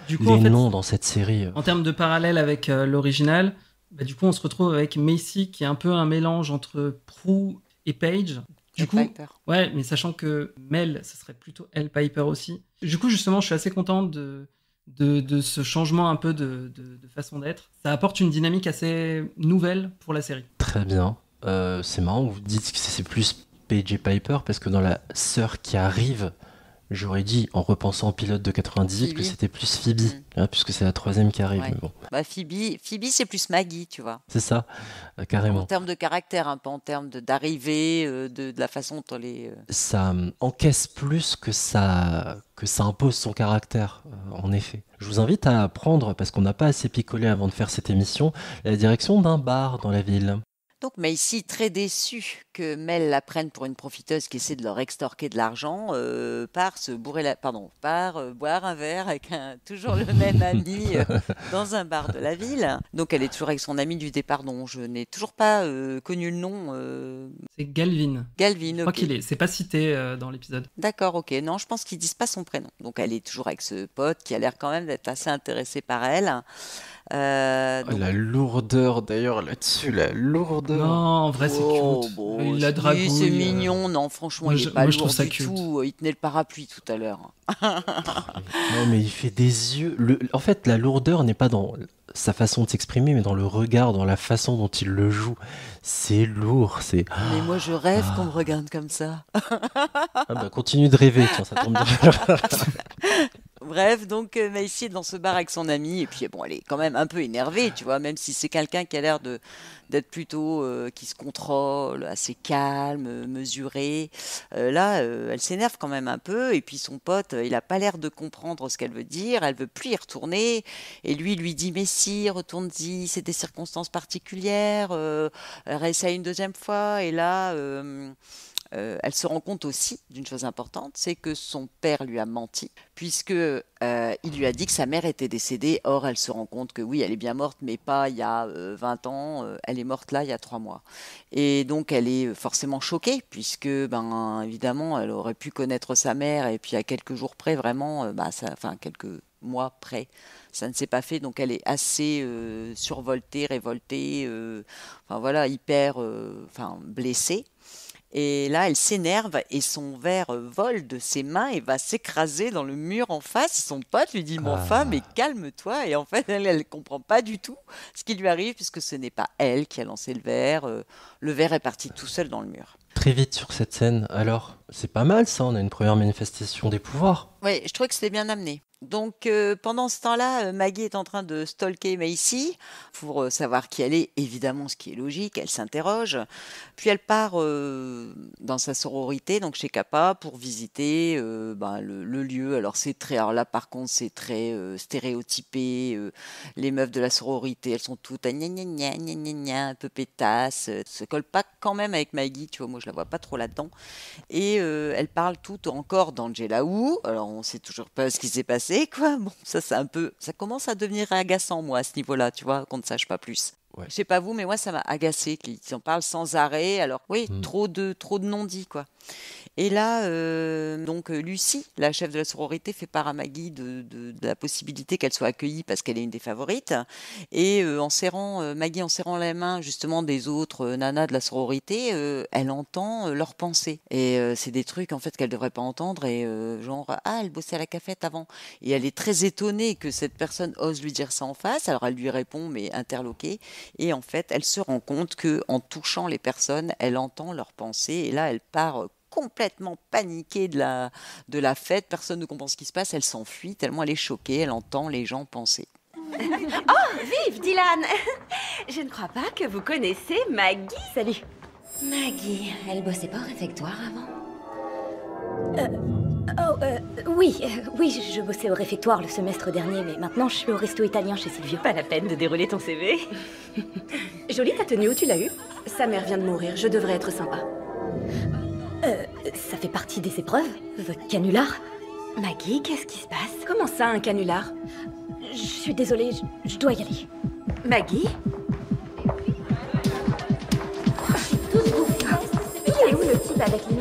Speaker 3: du coup,
Speaker 1: les
Speaker 3: en fait,
Speaker 1: noms dans cette série...
Speaker 3: En termes de parallèle avec l'original, du coup on se retrouve avec Macy qui est un peu un mélange entre Prue et Paige.
Speaker 2: Piper.
Speaker 3: Ouais, mais sachant que Mel, ce serait plutôt Elle Piper aussi. Du coup, justement, je suis assez content de ce changement un peu de façon d'être. Ça apporte une dynamique assez nouvelle pour la série.
Speaker 1: Très bien. C'est marrant, vous dites que c'est plus Paige Piper, parce que dans la sœur qui arrive, j'aurais dit, en repensant au pilote de 98,
Speaker 2: Phoebe.
Speaker 1: que c'était plus Phoebe, puisque c'est la troisième qui arrive.
Speaker 2: Ouais.
Speaker 1: Mais bon.
Speaker 2: Bah, Phoebe, c'est plus Maggie, tu vois.
Speaker 1: C'est ça,
Speaker 2: En
Speaker 1: carrément.
Speaker 2: termes de caractère, pas en termes d'arrivée, de la façon dont elle est...
Speaker 1: Ça encaisse plus que ça impose son caractère, en effet. Je vous invite à prendre, parce qu'on n'a pas assez picolé avant de faire cette émission, la direction d'un bar dans la ville.
Speaker 2: Donc Macy, très déçue que Mel la prenne pour une profiteuse qui essaie de leur extorquer de l'argent, part boire un verre avec toujours le même ami dans un bar de la ville. Donc elle est toujours avec son ami du départ dont je n'ai toujours pas connu le nom.
Speaker 3: C'est Galvin.
Speaker 2: Galvin,
Speaker 3: Je crois qu'il est. C'est pas cité dans l'épisode.
Speaker 2: D'accord, ok. Non, je pense qu'ils disent pas son prénom. Donc elle est toujours avec ce pote qui a l'air quand même d'être assez intéressé par elle. Donc...
Speaker 1: La lourdeur d'ailleurs là-dessus, la lourdeur.
Speaker 3: Non, en vrai c'est cute.
Speaker 2: Bon,
Speaker 3: Il la dragouille.
Speaker 2: c'est mignon, non, franchement, il est pas
Speaker 3: je
Speaker 2: lourd
Speaker 3: trouve ça
Speaker 2: du
Speaker 3: cute.
Speaker 2: tout. Il tenait le parapluie tout à l'heure.
Speaker 1: Non, mais il fait des yeux. En fait, la lourdeur n'est pas dans sa façon de s'exprimer, mais dans le regard, dans la façon dont il le joue. C'est lourd, c'est.
Speaker 2: Mais moi, je rêve qu'on me regarde comme ça.
Speaker 1: Ah bah, continue de rêver, tiens, ça tombe bien.
Speaker 2: Bref, donc Macy est dans ce bar avec son amie, et puis bon, elle est quand même un peu énervée, tu vois, même si c'est quelqu'un qui a l'air d'être plutôt qui se contrôle, assez calme, mesuré. Là, elle s'énerve quand même un peu, et puis son pote, il a pas l'air de comprendre ce qu'elle veut dire, elle veut plus y retourner, et lui dit mais si, retourne-y, c'est des circonstances particulières, réessaye une deuxième fois, et là. Elle se rend compte aussi d'une chose importante, c'est que son père lui a menti, puisque il lui a dit que sa mère était décédée. Or, elle se rend compte que oui, elle est bien morte, mais pas il y a 20 ans. Elle est morte là, il y a 3 mois. Et donc, elle est forcément choquée, puisque, évidemment, elle aurait pu connaître sa mère, et puis à quelques jours près, vraiment, quelques mois près, ça ne s'est pas fait. Donc, elle est assez survoltée, révoltée, hyper blessée. Et là, elle s'énerve et son verre vole de ses mains et va s'écraser dans le mur en face. Son pote lui dit « Mais enfin, mais calme-toi !» Et en fait, elle ne comprend pas du tout ce qui lui arrive puisque ce n'est pas elle qui a lancé le verre. Le verre est parti tout seul dans le mur.
Speaker 1: Très vite sur cette scène, alors, c'est pas mal ça, on a une première manifestation des pouvoirs.
Speaker 2: Oui, je trouvais que c'était bien amené. Donc pendant ce temps-là, Maggie est en train de stalker Macy pour savoir qui elle est, évidemment ce qui est logique, elle s'interroge. Puis elle part dans sa sororité, donc chez Kappa, pour visiter le lieu. Alors là par contre c'est très stéréotypé, les meufs de la sororité, elles sont toutes un peu pétasses, se collent pas quand même avec Maggie, tu vois, moi je la vois pas trop là-dedans. Et elles parlent toutes encore d'Angela Wu, alors on sait toujours pas ce qui s'est passé. Quoi. Bon, ça commence à devenir agaçant, moi, à ce niveau-là, tu vois, qu'on ne sache pas plus. Ouais. Je sais pas vous, mais moi, ça m'a agacé qu'ils en parlent sans arrêt. Alors, oui, trop de non-dits, quoi. Et là, donc Lucie, la chef de la sororité, fait part à Maggie de la possibilité qu'elle soit accueillie parce qu'elle est une des favorites. Et Maggie, en serrant la main justement des autres nanas de la sororité, elle entend leurs pensées. Et c'est des trucs en fait qu'elle devrait pas entendre. Et elle bossait à la cafette avant. Et elle est très étonnée que cette personne ose lui dire ça en face. Alors elle lui répond, mais interloquée. Et en fait, elle se rend compte que en touchant les personnes, elle entend leurs pensées. Et là, elle part complètement paniquée de la fête, personne ne comprend ce qui se passe, elle s'enfuit tellement elle est choquée, elle entend les gens penser.
Speaker 11: Oh, vive Dylan! Je ne crois pas que vous connaissez Maggie. Salut.
Speaker 4: Maggie, elle bossait pas au réfectoire avant?
Speaker 11: Oui, je bossais au réfectoire le semestre dernier, mais maintenant je suis au resto italien chez Silvio.
Speaker 8: Pas la peine de dérouler ton CV.
Speaker 11: Jolie ta tenue, où tu l'as eue?
Speaker 8: Sa mère vient de mourir, je devrais être sympa.
Speaker 11: Ça fait partie des épreuves? Votre canular?
Speaker 8: Maggie, qu'est-ce qui se passe?
Speaker 11: Comment ça, un canular? Je suis désolée, je dois y aller.
Speaker 8: Maggie?
Speaker 11: Je suis toute bouffée. Il est où le type avec les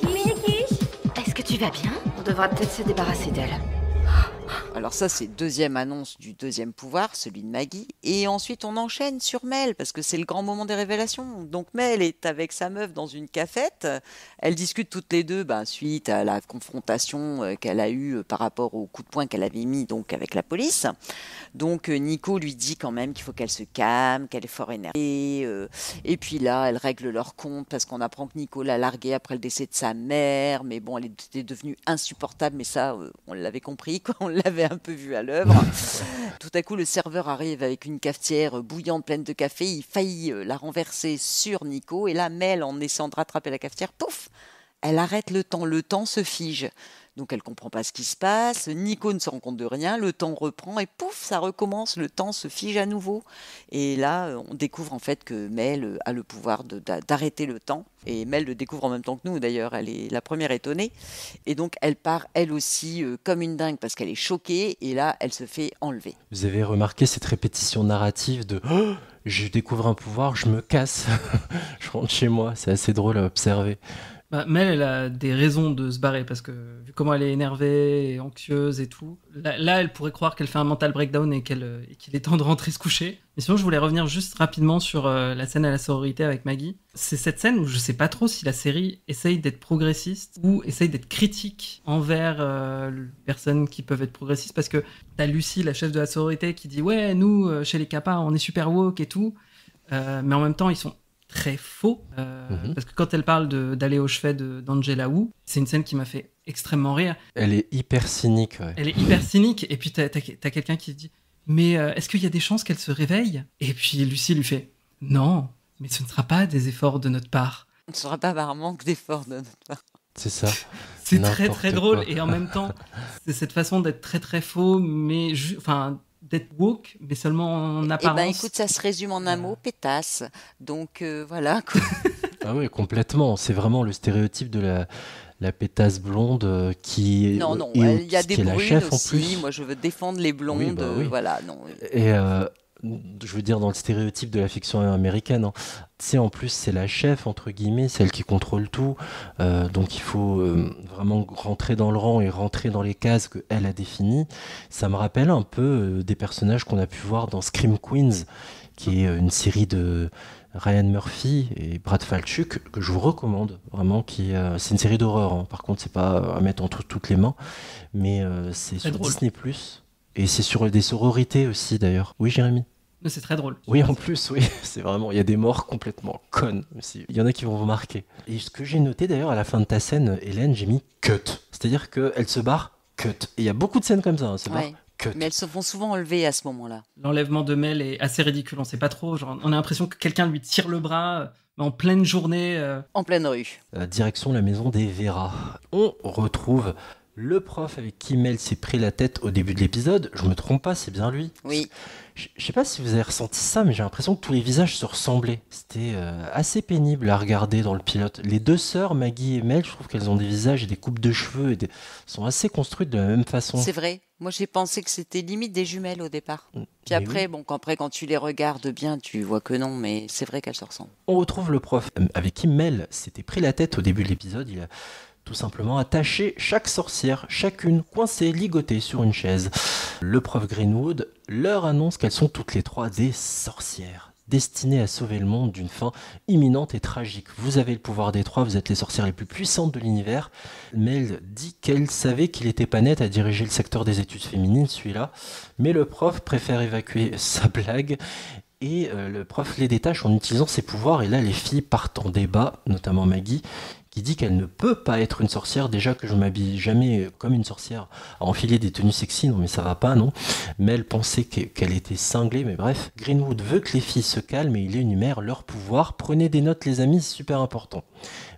Speaker 11: mini-quiches?
Speaker 8: Est-ce que tu vas bien?
Speaker 11: On devra peut-être se débarrasser d'elle.
Speaker 2: Alors ça, c'est deuxième annonce du deuxième pouvoir, celui de Maggie. Et ensuite, on enchaîne sur Mel, parce que c'est le grand moment des révélations. Donc Mel est avec sa meuf dans une cafette. Elles discutent toutes les deux suite à la confrontation qu'elle a eue par rapport au coup de poing qu'elle avait mis donc, avec la police. Donc Nico lui dit quand même qu'il faut qu'elle se calme, qu'elle est fort énervée. Et puis là, elles règlent leur compte parce qu'on apprend que Nico l'a larguée après le décès de sa mère. Mais bon, elle était devenue insupportable. Mais ça, on l'avait compris, quoi. On l'avait un peu vu à l'œuvre. Tout à coup, le serveur arrive avec une cafetière bouillante pleine de café. Il faillit la renverser sur Nico. Et là, Mel, en essayant de rattraper la cafetière, pouf, elle arrête le temps. Le temps se fige. Donc elle ne comprend pas ce qui se passe, Nico ne se rend compte de rien, le temps reprend et pouf, ça recommence, le temps se fige à nouveau. Et là, on découvre en fait que Mel a le pouvoir d'arrêter le temps. Et Mel le découvre en même temps que nous d'ailleurs, elle est la première étonnée. Et donc elle part elle aussi comme une dingue parce qu'elle est choquée et là, elle se fait enlever.
Speaker 1: Vous avez remarqué cette répétition narrative de oh, je découvre un pouvoir, je me casse, je rentre chez moi, c'est assez drôle à observer.
Speaker 3: Mel, elle a des raisons de se barrer parce que vu comment elle est énervée et anxieuse et tout, là elle pourrait croire qu'elle fait un mental breakdown et qu'il est temps de rentrer se coucher. Mais sinon, je voulais revenir juste rapidement sur la scène à la sororité avec Maggie. C'est cette scène où je sais pas trop si la série essaye d'être progressiste ou essaye d'être critique envers les personnes qui peuvent être progressistes parce que t'as Lucie, la chef de la sororité, qui dit ouais, nous chez les Kappa on est super woke et tout, mais en même temps ils sont très faux, parce que quand elle parle d'aller au chevet d'Angela Wu, c'est une scène qui m'a fait extrêmement rire.
Speaker 1: Elle est hyper cynique. Ouais.
Speaker 3: Elle est hyper cynique, et puis t'as quelqu'un qui dit « Mais est-ce qu'il y a des chances qu'elle se réveille ?» Et puis Lucie lui fait « Non, mais ce ne sera pas des efforts de notre part. »
Speaker 2: Ce ne sera pas par manque d'efforts de notre part.
Speaker 1: C'est ça.
Speaker 3: C'est très très drôle, et en même temps, c'est cette façon d'être très très faux, mais d'être woke, mais seulement en apparence.
Speaker 2: Eh ben, écoute, ça se résume en un mot, pétasse. Donc, voilà. Quoi.
Speaker 1: Ah oui, complètement. C'est vraiment le stéréotype de la pétasse blonde qui
Speaker 2: Non, il y a des brunes
Speaker 1: chef,
Speaker 2: aussi.
Speaker 1: En plus.
Speaker 2: Moi, je veux défendre les blondes.
Speaker 1: Oui.
Speaker 2: Voilà, non.
Speaker 1: Et je veux dire, dans le stéréotype de la fiction américaine, hein. Tu sais, en plus, c'est la chef, entre guillemets, celle qui contrôle tout. Donc, il faut vraiment rentrer dans le rang et rentrer dans les cases qu'elle a définies. Ça me rappelle un peu des personnages qu'on a pu voir dans Scream Queens, qui est une série de Ryan Murphy et Brad Falchuk, que je vous recommande, vraiment. C'est une série d'horreur, hein. Par contre, c'est pas à mettre entre toutes les mains. Mais c'est sur Disney+. Et c'est sur des sororités aussi, d'ailleurs. Oui, Jérémy ?
Speaker 3: Mais c'est très drôle.
Speaker 1: Oui, en plus, oui, c'est vraiment... Il y a des morts complètement connes aussi. Il y en a qui vont vous marquer. Et ce que j'ai noté, d'ailleurs, à la fin de ta scène, Hélène, j'ai mis « cut ». C'est-à-dire qu'elle se barre « cut ». Et il y a beaucoup de scènes comme ça, hein, se barre « cut ».
Speaker 2: Mais elles se font souvent enlever à ce moment-là.
Speaker 3: L'enlèvement de Mel est assez ridicule, on sait pas trop. Genre, on a l'impression que quelqu'un lui tire le bras en pleine journée.
Speaker 2: En pleine rue.
Speaker 1: Direction la maison des Vera. On retrouve... le prof avec qui Mel s'est pris la tête au début de l'épisode. Je me trompe pas, c'est bien lui.
Speaker 2: Oui.
Speaker 1: Je sais pas si vous avez ressenti ça, mais j'ai l'impression que tous les visages se ressemblaient. C'était assez pénible à regarder dans le pilote. Les deux sœurs, Maggie et Mel, je trouve qu'elles ont des visages et des coupes de cheveux sont assez construites de la même façon.
Speaker 2: C'est vrai. Moi, j'ai pensé que c'était limite des jumelles au départ. Puis après, quand tu les regardes bien, tu vois que non, mais c'est vrai qu'elles se ressemblent.
Speaker 1: On retrouve le prof avec qui Mel s'était pris la tête au début de l'épisode. Il a tout simplement attaché chaque sorcière, chacune coincée, ligotée sur une chaise. Le prof Greenwood leur annonce qu'elles sont toutes les trois des sorcières, destinées à sauver le monde d'une fin imminente et tragique. Vous avez le pouvoir des trois, vous êtes les sorcières les plus puissantes de l'univers. Mel dit qu'elle savait qu'il était pas net à diriger le secteur des études féminines, celui-là, mais le prof préfère évacuer sa blague. Et le prof les détache en utilisant ses pouvoirs, et là les filles partent en débat, notamment Maggie, qui dit qu'elle ne peut pas être une sorcière, déjà que je ne m'habille jamais comme une sorcière à enfiler des tenues sexy, non mais ça va pas, non. Mais elle pensait qu'elle était cinglée, mais bref. Greenwood veut que les filles se calment et il énumère leurs pouvoirs. Prenez des notes les amis, c'est super important.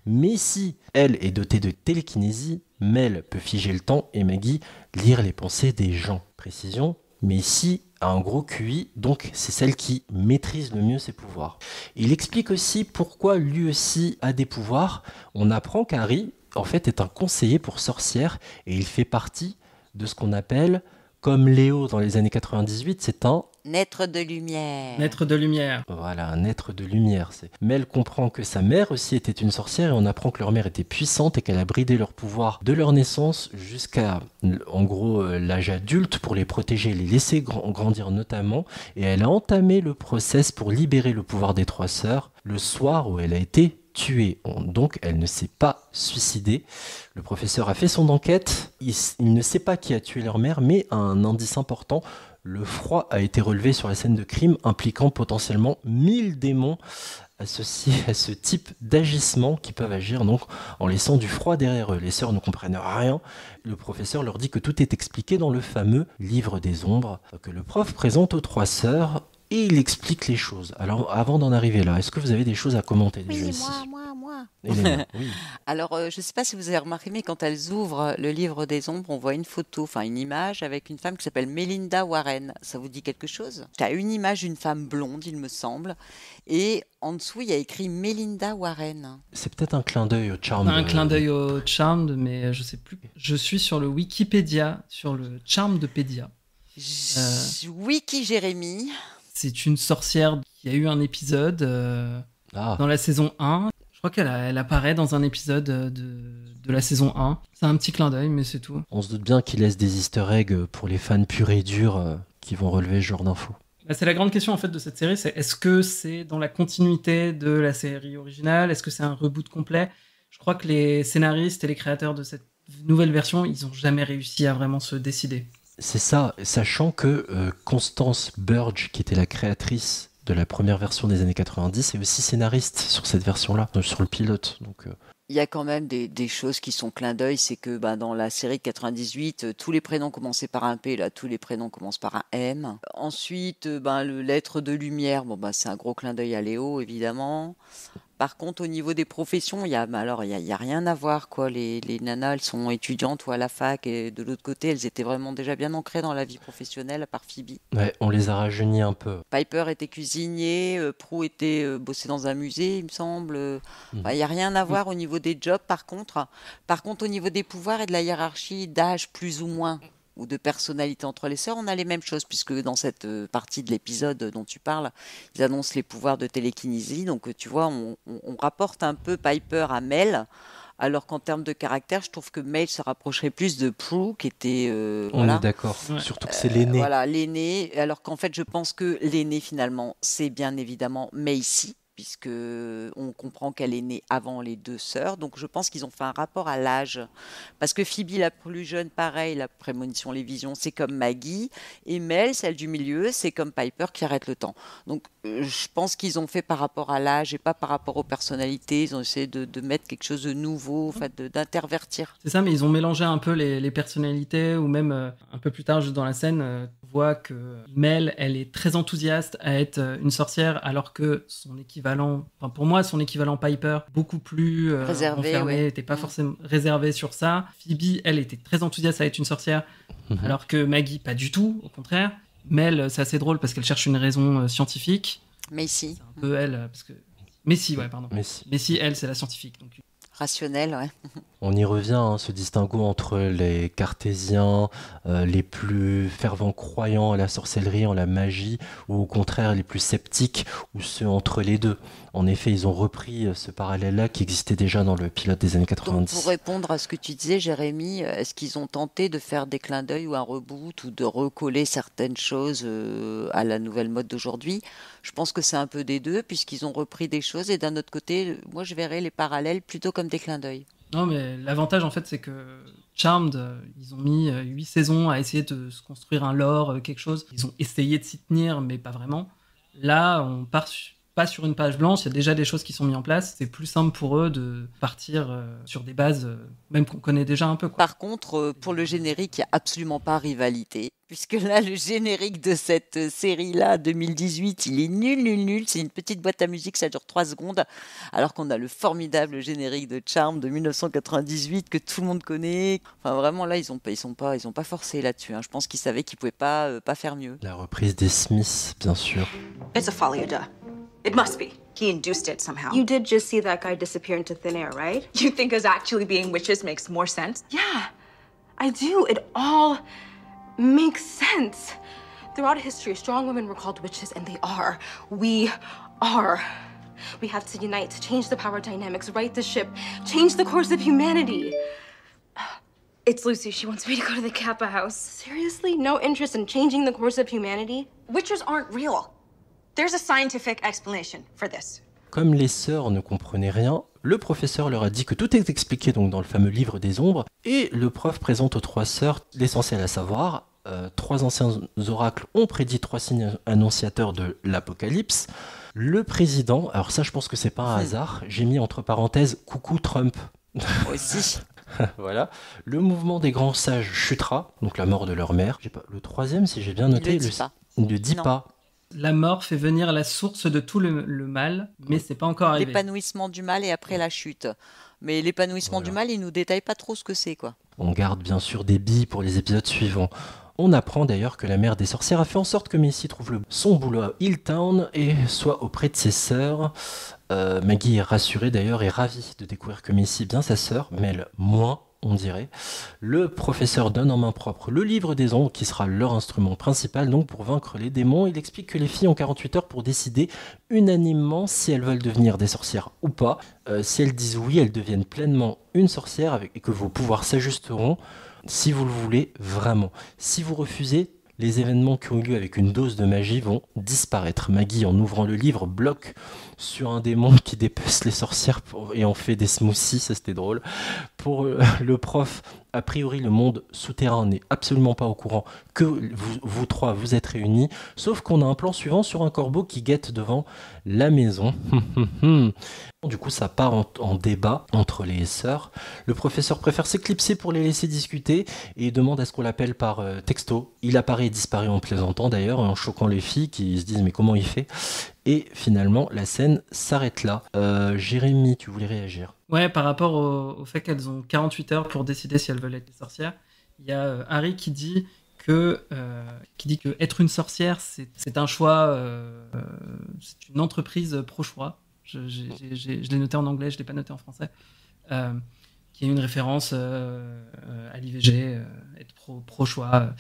Speaker 1: Mais si elle est dotée de télékinésie, Mel peut figer le temps et Maggie lire les pensées des gens. Précision, mais si a un gros QI, donc c'est celle qui maîtrise le mieux ses pouvoirs. Il explique aussi pourquoi lui aussi a des pouvoirs. On apprend qu'Harry, en fait, est un conseiller pour sorcières et il fait partie de ce qu'on appelle, comme Léo dans les années 98, c'est un
Speaker 2: Naître de lumière.
Speaker 3: Naître de lumière.
Speaker 1: Voilà, un être de lumière. Mel comprend que sa mère aussi était une sorcière et on apprend que leur mère était puissante et qu'elle a bridé leur pouvoir de leur naissance jusqu'à, en gros, l'âge adulte pour les protéger et les laisser grandir notamment. Et elle a entamé le process pour libérer le pouvoir des 3 sœurs le soir où elle a été tuée. Donc, elle ne s'est pas suicidée. Le professeur a fait son enquête. Il ne sait pas qui a tué leur mère, mais un indice important. Le froid a été relevé sur la scène de crime, impliquant potentiellement 1000 démons associés à ce type d'agissement qui peuvent agir donc en laissant du froid derrière eux. Les sœurs ne comprennent rien. Le professeur leur dit que tout est expliqué dans le fameux livre des ombres que le prof présente aux 3 sœurs et il explique les choses. Alors avant d'en arriver là, est-ce que vous avez des choses à commenter déjà ici ?
Speaker 2: Moi.
Speaker 1: Hélène, oui.
Speaker 2: Alors, je ne sais pas si vous avez remarqué, mais quand elles ouvrent le livre des ombres, on voit une photo, enfin une image avec une femme qui s'appelle Melinda Warren. Ça vous dit quelque chose ? Tu as une image d'une femme blonde, il me semble, et en dessous, il y a écrit Melinda Warren.
Speaker 1: C'est peut-être un clin d'œil au Charmed.
Speaker 3: Un clin d'œil au Charmed, mais je sais plus. Je suis sur le Wikipédia, sur le Charmedpedia.
Speaker 2: Wiki Jérémy.
Speaker 3: C'est une sorcière qui a eu un épisode dans la saison 1. Je crois qu'elle apparaît dans un épisode de la saison 1. C'est un petit clin d'œil, mais c'est tout.
Speaker 1: On se doute bien qu'il laisse des easter eggs pour les fans purs et durs qui vont relever ce genre d'infos.
Speaker 3: C'est la grande question en fait de cette série, c'est est-ce que c'est dans la continuité de la série originale ? Est-ce que c'est un reboot complet ? Je crois que les scénaristes et les créateurs de cette nouvelle version, ils n'ont jamais réussi à vraiment se décider.
Speaker 1: C'est ça, sachant que Constance Burge, qui était la créatrice de la première version des années 90, est aussi scénariste sur cette version-là, sur le pilote. Donc,
Speaker 2: il y a quand même des choses qui sont clin d'œil, c'est que dans la série de 98, tous les prénoms commençaient par un P, là tous les prénoms commencent par un M. Ensuite, l'être de lumière, c'est un gros clin d'œil à Léo, évidemment. Par contre, au niveau des professions, il y a rien à voir, quoi. Les nanas, elles sont étudiantes ou à la fac, et de l'autre côté, elles étaient vraiment déjà bien ancrées dans la vie professionnelle, à part Phoebe.
Speaker 1: Ouais, on les a rajeunis un peu.
Speaker 2: Piper était cuisinier, Prue était bossé dans un musée, il me semble. Il n'y a rien à voir au niveau des jobs, par contre. Par contre, au niveau des pouvoirs et de la hiérarchie d'âge, plus ou moins, ou de personnalité entre les sœurs, on a les mêmes choses, puisque dans cette partie de l'épisode dont tu parles, ils annoncent les pouvoirs de télékinésie. Donc, tu vois, on rapporte un peu Piper à Mel, alors qu'en termes de caractère, je trouve que Mel se rapprocherait plus de Prue, qui était...
Speaker 1: on est d'accord, surtout que c'est l'aîné.
Speaker 2: Voilà, l'aîné, alors qu'en fait, je pense que l'aîné, finalement, c'est bien évidemment Macy, puisque on comprend qu'elle est née avant les 2 sœurs. Donc je pense qu'ils ont fait un rapport à l'âge. Parce que Phoebe, la plus jeune, pareil, la prémonition, les visions, c'est comme Maggie. Et Mel, celle du milieu, c'est comme Piper qui arrête le temps. Donc je pense qu'ils ont fait par rapport à l'âge et pas par rapport aux personnalités. Ils ont essayé de mettre quelque chose de nouveau, en fait, d'intervertir.
Speaker 3: C'est ça, mais ils ont mélangé un peu les personnalités, ou même un peu plus tard, juste dans la scène, on voit que Mel, elle est très enthousiaste à être une sorcière, alors que son équivalent, pour moi, son équivalent Piper, beaucoup plus
Speaker 2: réservé,
Speaker 3: enfermé, n'était pas forcément réservé sur ça. Phoebe, elle était très enthousiaste à être une sorcière, alors que Maggie, pas du tout, au contraire. Mel, c'est assez drôle parce qu'elle cherche une raison scientifique.
Speaker 2: Macy.
Speaker 3: C'est un peu elle, parce que... Macy, pardon. Macy, elle, c'est la scientifique. Donc...
Speaker 2: Rationnelle, ouais.
Speaker 1: On y revient, ce distinguo entre les cartésiens, les plus fervents croyants à la sorcellerie, en la magie, ou au contraire les plus sceptiques, ou ceux entre les deux. En effet, ils ont repris ce parallèle-là qui existait déjà dans le pilote des années 90.
Speaker 2: Donc, pour répondre à ce que tu disais, Jérémy, est-ce qu'ils ont tenté de faire des clins d'œil ou un reboot, ou de recoller certaines choses à la nouvelle mode d'aujourd'hui ? Je pense que c'est un peu des deux, puisqu'ils ont repris des choses, et d'un autre côté, moi je verrais les parallèles plutôt comme des clins d'œil.
Speaker 3: Non, mais l'avantage, en fait, c'est que Charmed, ils ont mis 8 saisons à essayer de se construire un lore, quelque chose. Ils ont essayé de s'y tenir, mais pas vraiment. Là, on part pas sur une page blanche, il y a déjà des choses qui sont mises en place. C'est plus simple pour eux de partir sur des bases, même qu'on connaît déjà un peu, quoi.
Speaker 2: Par contre, pour le générique, il n'y a absolument pas rivalité. Puisque là, le générique de cette série-là, 2018, il est nul. C'est une petite boîte à musique, ça dure 3 secondes. Alors qu'on a le formidable générique de Charmed de 1998 que tout le monde connaît. Enfin, vraiment, là, ils ont pas forcé là-dessus. Je pense qu'ils savaient qu'ils ne pouvaient pas faire mieux.
Speaker 1: La reprise des Smiths, bien sûr.
Speaker 12: It's a folly, duh. It must be. He induced it somehow.
Speaker 10: You did just see that guy disappear into thin air, right?
Speaker 12: You think us actually being witches makes more sense?
Speaker 10: Yeah, I do. It all makes sense.
Speaker 13: Throughout history, strong women were called witches, and they are. We are. We have to unite to change the power dynamics, right the ship, change the course of humanity.
Speaker 14: It's Lucy. She wants me to go to the Kappa house.
Speaker 13: Seriously? No interest in changing the course of humanity?
Speaker 12: Witches aren't real. There's a scientific explanation for this.
Speaker 1: Comme les sœurs ne comprenaient rien, le professeur leur a dit que tout est expliqué donc dans le fameux livre des ombres, et le prof présente aux 3 sœurs l'essentiel à savoir. 3 anciens oracles ont prédit 3 signes annonciateurs de l'apocalypse. Le président, alors ça je pense que c'est pas un hasard, j'ai mis entre parenthèses coucou Trump.
Speaker 2: Moi aussi.
Speaker 1: Voilà. Le mouvement des grands sages chutera, donc la mort de leur mère. Le 3e, si j'ai bien noté, il ne dit pas.
Speaker 3: La mort fait venir la source de tout le mal, mais c'est pas encore arrivé.
Speaker 2: L'épanouissement du mal et après la chute. Mais l'épanouissement du mal, il nous détaille pas trop ce que c'est, quoi.
Speaker 1: On garde bien sûr des billes pour les épisodes suivants. On apprend d'ailleurs que la mère des sorcières a fait en sorte que Macy trouve son boulot à Hilltown et soit auprès de ses sœurs. Maggie est rassurée d'ailleurs et ravie de découvrir que Macy est bien sa sœur, Mel moins, on dirait. Le professeur donne en main propre le livre des ombres qui sera leur instrument principal donc pour vaincre les démons. Il explique que les filles ont 48 heures pour décider unanimement si elles veulent devenir des sorcières ou pas. Si elles disent oui, elles deviennent pleinement une sorcière et que vos pouvoirs s'ajusteront si vous le voulez vraiment. Si vous refusez, les événements qui ont eu lieu avec une dose de magie vont disparaître. Maggie, en ouvrant le livre, bloque sur un démon qui dépece les sorcières et en fait des smoothies, ça c'était drôle. Pour le prof, a priori le monde souterrain n'est absolument pas au courant que vous 3 vous êtes réunis, sauf qu'on a un plan suivant sur un corbeau qui guette devant la maison. Du coup ça part en débat entre les sœurs. Le professeur préfère s'éclipser pour les laisser discuter et demande à ce qu'on l'appelle par texto. Il apparaît et disparaît en plaisantant d'ailleurs, en choquant les filles qui se disent mais comment il fait. Et finalement la scène s'arrête là. Jérémy, tu voulais réagir?
Speaker 3: Ouais, par rapport au fait qu'elles ont 48 heures pour décider si elles veulent être des sorcières, il y a Harry qui dit que être une sorcière, c'est un choix, c'est une entreprise pro-choix. Je l'ai noté en anglais, je ne l'ai pas noté en français. Qui est une référence à l'IVG, être pro-choix.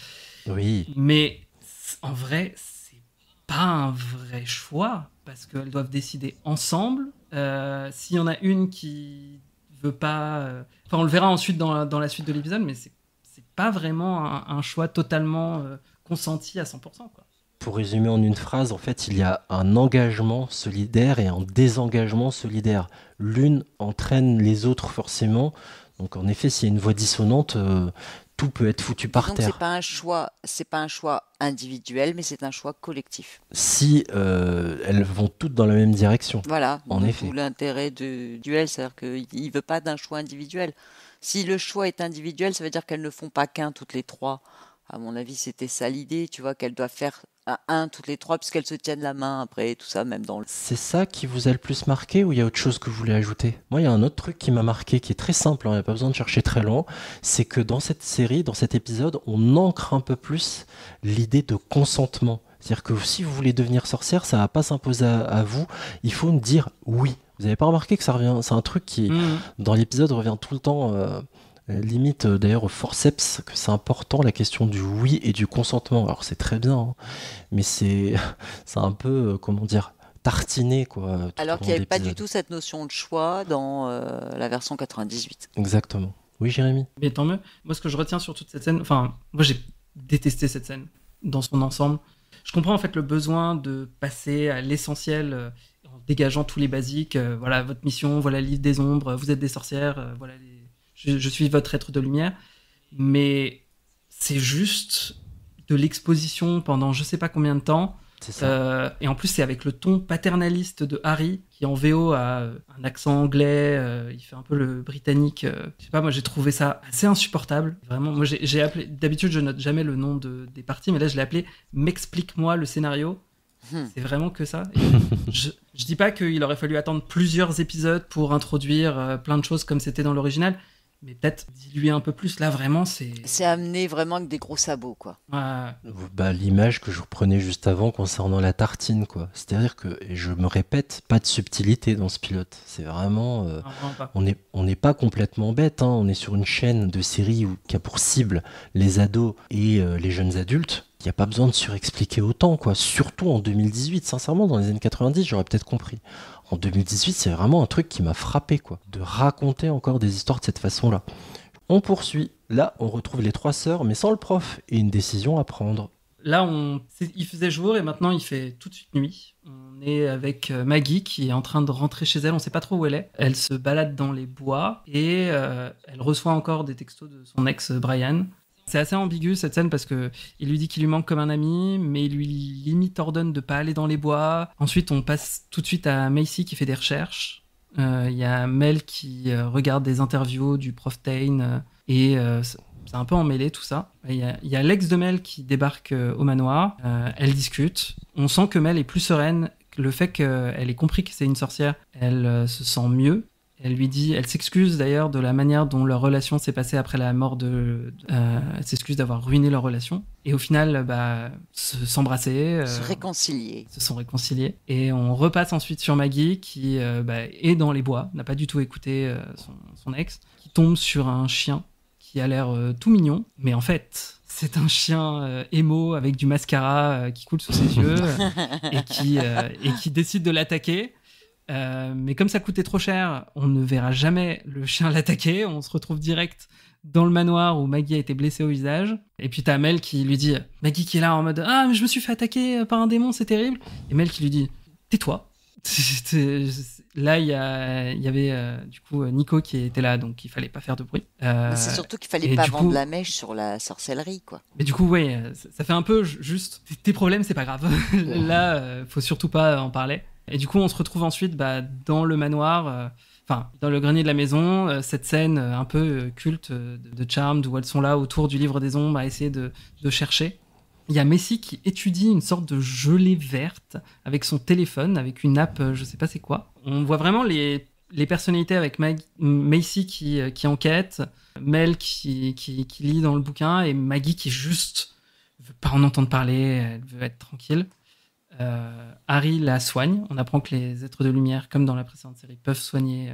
Speaker 1: Oui.
Speaker 3: Mais en vrai, c'est pas un vrai choix, parce qu'elles doivent décider ensemble. S'il y en a une qui veut pas... Enfin, on le verra ensuite dans la suite de l'épisode, mais c'est pas vraiment un choix totalement consenti à 100%, quoi.
Speaker 1: Pour résumer en une phrase, en fait, il y a un engagement solidaire et un désengagement solidaire. L'une entraîne les autres forcément. Donc, en effet, s'il y a une voix dissonante, tout peut être foutu par
Speaker 2: donc,
Speaker 1: terre.
Speaker 2: C'est pas un choix individuel, mais c'est un choix collectif.
Speaker 1: Si elles vont toutes dans la même direction.
Speaker 2: Voilà.
Speaker 1: En effet.
Speaker 2: Tout l'intérêt du duel, c'est-à-dire qu'il ne veut pas d'un choix individuel. Si le choix est individuel, ça veut dire qu'elles ne font pas qu'un toutes les 3. À mon avis, c'était ça l'idée, tu vois, qu'elles doivent faire un toutes les 3, puisqu'elles se tiennent la main après, tout ça, même dans le...
Speaker 1: C'est ça qui vous a le plus marqué ou il y a autre chose que vous voulez ajouter? Moi, il y a un autre truc qui m'a marqué, qui est très simple, il n'y a pas besoin de chercher très loin, c'est que dans cette série, dans cet épisode, on ancre un peu plus l'idée de consentement. C'est-à-dire que si vous voulez devenir sorcière, ça ne va pas s'imposer à vous, il faut me dire oui. Vous n'avez pas remarqué que ça revient, c'est un truc qui, dans l'épisode, revient tout le temps... limite d'ailleurs au forceps, que c'est important la question du oui et du consentement. Alors c'est très bien, hein, mais c'est un peu, comment dire, tartiné, quoi.
Speaker 2: Alors qu'il n'y avait pas du tout cette notion de choix dans la version 98.
Speaker 1: Exactement. Oui, Jérémy?
Speaker 3: Mais tant mieux. Moi, ce que je retiens sur toute cette scène, enfin, moi j'ai détesté cette scène dans son ensemble. Je comprends en fait le besoin de passer à l'essentiel en dégageant tous les basiques. Voilà votre mission, voilà le livre des ombres, vous êtes des sorcières, voilà je suis votre être de lumière, mais c'est juste de l'exposition pendant je sais pas combien de temps.
Speaker 1: C'est ça.
Speaker 3: Et en plus, c'est avec le ton paternaliste de Harry, qui en VO a un accent anglais, il fait un peu le britannique. Je sais pas, moi j'ai trouvé ça assez insupportable. Vraiment, moi j'ai appelé. D'habitude, je note jamais le nom des parties, mais là je l'ai appelé M'explique-moi le scénario. C'est vraiment que ça. Et je dis pas qu'il aurait fallu attendre plusieurs épisodes pour introduire plein de choses comme c'était dans l'original. Mais peut-être diluer un peu plus. Là, vraiment, c'est...
Speaker 2: C'est amené vraiment avec des gros sabots, quoi.
Speaker 1: Bah, l'image que je reprenais juste avant concernant la tartine, quoi. C'est-à-dire que, et je me répète, pas de subtilité dans ce pilote. C'est vraiment... on n'est pas complètement bête, hein. On est sur une chaîne de série qui a pour cible les ados et les jeunes adultes. Il n'y a pas besoin de surexpliquer autant, quoi. Surtout en 2018. Sincèrement, dans les années 90, j'aurais peut-être compris. En 2018, c'est vraiment un truc qui m'a frappé, quoi. De raconter encore des histoires de cette façon-là. On poursuit. Là, on retrouve les 3 sœurs, mais sans le prof, et une décision à prendre.
Speaker 3: Là, il faisait jour et maintenant il fait tout de suite nuit. On est avec Maggie qui est en train de rentrer chez elle, on ne sait pas trop où elle est. Elle se balade dans les bois et elle reçoit encore des textos de son ex Brian. C'est assez ambigu cette scène parce qu'il lui dit qu'il lui manque comme un ami, mais il lui limite ordonne de ne pas aller dans les bois. Ensuite, on passe tout de suite à Macy qui fait des recherches. Il y a Mel qui regarde des interviews du prof Tain et c'est un peu emmêlé tout ça. Il y a l'ex de Mel qui débarque au manoir. Elle discute. On sent que Mel est plus sereine. Le fait qu'elle ait compris que c'est une sorcière, elle se sent mieux. Elle s'excuse d'ailleurs de la manière dont leur relation s'est passée après la mort elle s'excuse d'avoir ruiné leur relation. Et au final, s'embrasser.
Speaker 2: Se réconcilier.
Speaker 3: Se sont réconciliés. Et on repasse ensuite sur Maggie qui est dans les bois, n'a pas du tout écouté son ex, qui tombe sur un chien qui a l'air tout mignon, mais en fait, c'est un chien émo avec du mascara qui coule sous ses yeux et qui décide de l'attaquer. Mais comme ça coûtait trop cher, on ne verra jamais le chien l'attaquer. On se retrouve direct dans le manoir où Maggie a été blessée au visage. Et puis t'as Mel qui lui dit, Maggie qui est là en mode « Ah, mais je me suis fait attaquer par un démon, c'est terrible !» Et Mel qui lui dit « Tais-toi !» Là, il y avait du coup Nico qui était là, donc il fallait pas faire de bruit.
Speaker 2: C'est surtout qu'il fallait pas vendre la mèche sur la sorcellerie, quoi.
Speaker 3: Mais du coup, ouais, ça fait un peu juste tes problèmes, c'est pas grave. Là, faut surtout pas en parler. Et du coup, on se retrouve ensuite dans le manoir, dans le grenier de la maison, cette scène un peu culte de Charmed où elles sont là autour du livre des ombres à essayer de chercher. Il y a Macy qui étudie une sorte de gelée verte avec son téléphone, avec une app, je sais pas c'est quoi. On voit vraiment les personnalités avec Macy qui enquête, Mel qui lit dans le bouquin et Maggie qui juste veut pas en entendre parler, elle veut être tranquille. Harry la soigne. On apprend que les êtres de lumière, comme dans la précédente série, peuvent soigner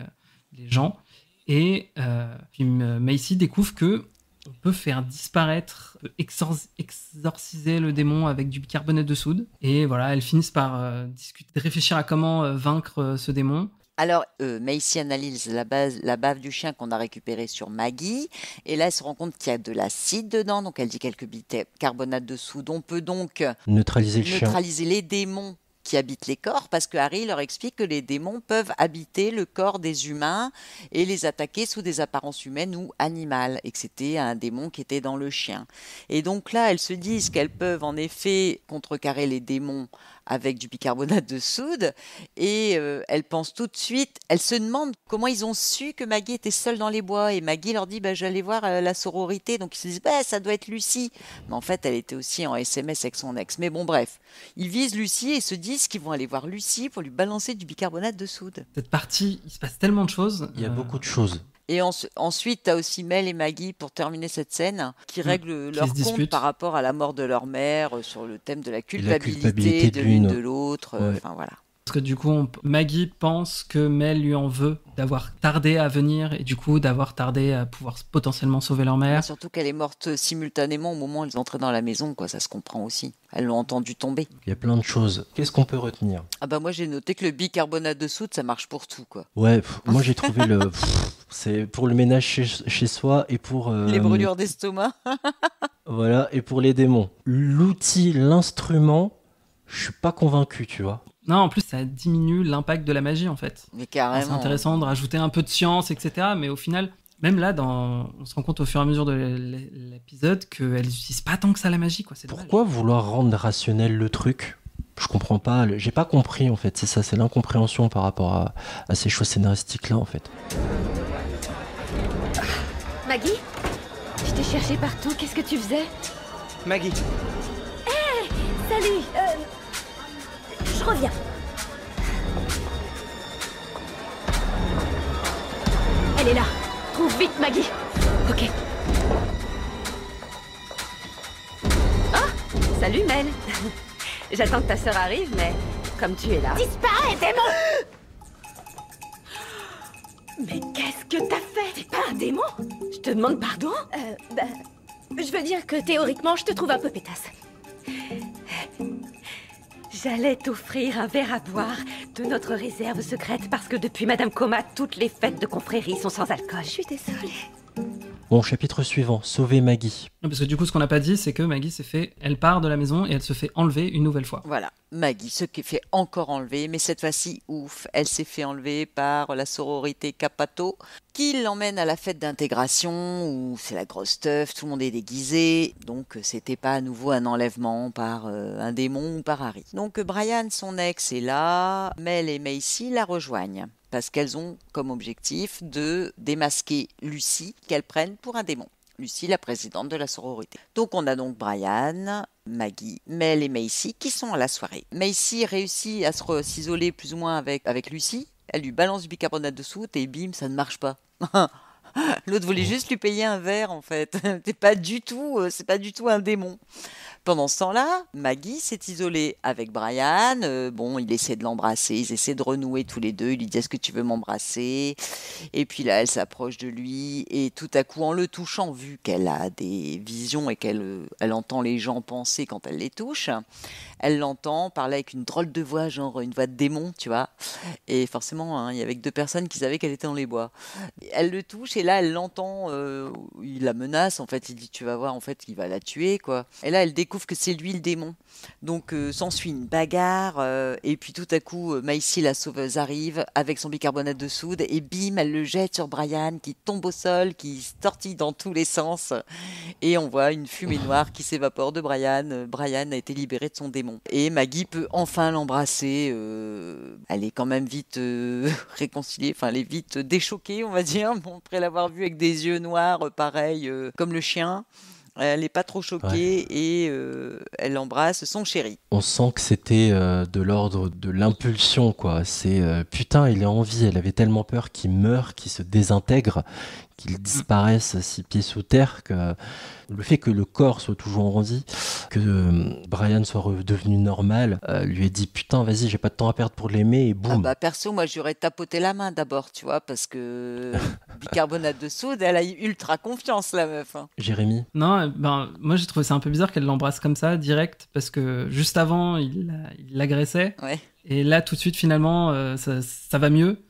Speaker 3: les gens. Et puis Macy découvre que on peut faire disparaître, exorciser le démon avec du bicarbonate de soude. Et voilà, elles finissent par discuter, réfléchir à comment vaincre ce démon.
Speaker 2: Alors, Macy analyse la bave du chien qu'on a récupérée sur Maggie. Et là, elle se rend compte qu'il y a de l'acide dedans. Donc, elle dit quelques bicarbonate de soude. On peut donc
Speaker 1: neutraliser
Speaker 2: les démons qui habitent les corps, parce que Harry leur explique que les démons peuvent habiter le corps des humains et les attaquer sous des apparences humaines ou animales, et que c'était un démon qui était dans le chien. Et donc là, elles se disent qu'elles peuvent en effet contrecarrer les démons avec du bicarbonate de soude, et elles pensent tout de suite, elles se demandent comment ils ont su que Maggie était seule dans les bois, et Maggie leur dit j'allais voir la sororité, donc ils se disent ça doit être Lucie, mais en fait elle était aussi en SMS avec son ex. Mais bon, bref, ils visent Lucie et se disent qu'ils vont aller voir Lucie pour lui balancer du bicarbonate de soude.
Speaker 3: Cette partie, il se passe tellement de choses.
Speaker 1: Il y a beaucoup de choses.
Speaker 2: Et ensuite, tu as aussi Mel et Maggie, pour terminer cette scène, qui règlent leur compte par rapport à la mort de leur mère, sur le thème de la culpabilité de l'une de l'autre.
Speaker 1: Ouais.
Speaker 2: Enfin, voilà.
Speaker 3: Parce que du coup, Maggie pense que Mel lui en veut d'avoir tardé à venir et du coup d'avoir tardé à pouvoir potentiellement sauver leur mère.
Speaker 2: Surtout qu'elle est morte simultanément au moment où elles entraient dans la maison, quoi. Ça se comprend aussi. Elles l'ont entendu tomber.
Speaker 1: Il y a plein de choses. Qu'est-ce qu'on peut retenir ?
Speaker 2: Moi j'ai noté que le bicarbonate de soude, ça marche pour tout, quoi.
Speaker 1: Ouais, moi j'ai trouvé c'est pour le ménage chez soi et pour...
Speaker 2: les brûlures d'estomac.
Speaker 1: Voilà, et pour les démons. L'outil, l'instrument, je suis pas convaincu, tu vois.
Speaker 3: Non, en plus, ça diminue l'impact de la magie, en fait.
Speaker 2: Mais carrément.
Speaker 3: C'est intéressant de rajouter un peu de science, etc. Mais au final, même là, on se rend compte au fur et à mesure de l'épisode qu'elles n'utilisent pas tant que ça la magie, quoi. C'est
Speaker 1: Pourquoi vouloir rendre rationnel le truc ? Je comprends pas. J'ai pas compris, en fait. C'est ça, c'est l'incompréhension par rapport à ces choix scénaristiques-là, en fait.
Speaker 4: Maggie ? Je t'ai cherché partout. Qu'est-ce que tu faisais ?
Speaker 5: Maggie.
Speaker 11: Hé ! Salut ! Je reviens.
Speaker 4: Elle est là. Trouve vite, Maggie. Ok. Oh, salut, Mel. J'attends que ta sœur arrive, mais comme tu es là...
Speaker 11: Disparais, démon !
Speaker 4: Mais qu'est-ce que t'as fait ? T'es pas un démon ? Je te demande pardon ?
Speaker 11: Je veux dire que théoriquement, je te trouve un peu pétasse.
Speaker 4: J'allais t'offrir un verre à boire de notre réserve secrète parce que depuis Madame Coma, toutes les fêtes de confrérie sont sans alcool. Je suis désolée.
Speaker 1: Bon, chapitre suivant, sauver Maggie.
Speaker 3: Parce que du coup, ce qu'on n'a pas dit, c'est que Maggie elle part de la maison et elle se fait enlever une nouvelle fois.
Speaker 2: Voilà, Maggie se fait encore enlever, mais cette fois-ci, ouf, elle s'est fait enlever par la sororité Capato, qui l'emmène à la fête d'intégration, où c'est la grosse teuf, tout le monde est déguisé, donc c'était pas à nouveau un enlèvement par un démon ou par Harry. Donc Brian, son ex, est là, Mel et Macy la rejoignent, parce qu'elles ont comme objectif de démasquer Lucy, qu'elles prennent pour un démon. Lucy, la présidente de la sororité. Donc on a donc Brian, Maggie, Mel et Macy qui sont à la soirée. Macy réussit à s'isoler plus ou moins avec Lucy. Elle lui balance du bicarbonate de soude et bim, ça ne marche pas. L'autre voulait juste lui payer un verre en fait. C'est pas du tout un démon. Pendant ce temps-là, Maggie s'est isolée avec Brian. Bon, il essaie de l'embrasser, ils essaient de renouer tous les deux. Il lui dit « Est-ce que tu veux m'embrasser ?» Et puis là, elle s'approche de lui et tout à coup, en le touchant, vu qu'elle a des visions et qu'elle entend les gens penser quand elle les touche, elle l'entend parler avec une drôle de voix, genre une voix de démon, tu vois. Et forcément, hein, il y avait que 2 personnes qui savaient qu'elle était dans les bois. Elle le touche et là, elle l'entend, il la menace, en fait. Il dit « Tu vas voir, en fait, il va la tuer, quoi. » Et là, elle découvre que c'est lui le démon. Donc s'ensuit une bagarre et puis tout à coup Macy la sauveuse arrive avec son bicarbonate de soude et bim, elle le jette sur Brian qui tombe au sol, qui se tortille dans tous les sens et on voit une fumée noire qui s'évapore de Brian. Brian a été libéré de son démon et Maggie peut enfin l'embrasser. Elle est quand même vite réconciliée, enfin elle est vite déchoquée, on va dire, après l'avoir vue avec des yeux noirs pareil comme le chien. Elle n'est pas trop choquée et elle embrasse son chéri.
Speaker 1: On sent que c'était de l'ordre de l'impulsion, quoi. C'est putain, il est en vie. Elle avait tellement peur qu'il meure, qu'il se désintègre, qu'il disparaisse 6 pieds sous terre, que le fait que le corps soit toujours en vie, que Brian soit redevenu normal, lui a dit putain, vas-y, j'ai pas de temps à perdre pour l'aimer et boum.
Speaker 2: Ah bah perso, moi j'aurais tapoté la main d'abord, tu vois, parce que bicarbonate de soude, elle a eu ultra confiance la meuf. Hein.
Speaker 1: Jérémy?
Speaker 3: Non, moi j'ai trouvé ça un peu bizarre qu'elle l'embrasse comme ça, direct, parce que juste avant, il l'agressait.
Speaker 2: Ouais.
Speaker 3: Et là, tout de suite, finalement, ça va mieux.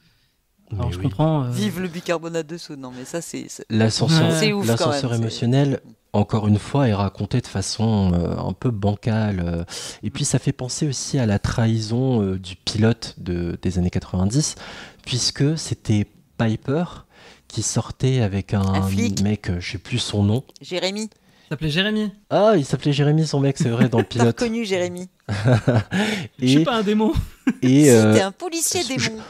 Speaker 3: Alors je comprends.
Speaker 2: Vive le bicarbonate de soude, non mais ça c'est
Speaker 1: l'ascenseur émotionnel, encore une fois, est raconté de façon un peu bancale. Et puis ça fait penser aussi à la trahison du pilote des années 90, puisque c'était Piper qui sortait avec un mec, je sais plus son nom.
Speaker 2: Jérémy.
Speaker 3: Il s'appelait Jérémy.
Speaker 1: Ah, il s'appelait Jérémy, son mec, c'est vrai, dans le pilote.
Speaker 2: T'as reconnu Jérémy.
Speaker 3: Je suis pas un démon.
Speaker 2: C'était un policier démon.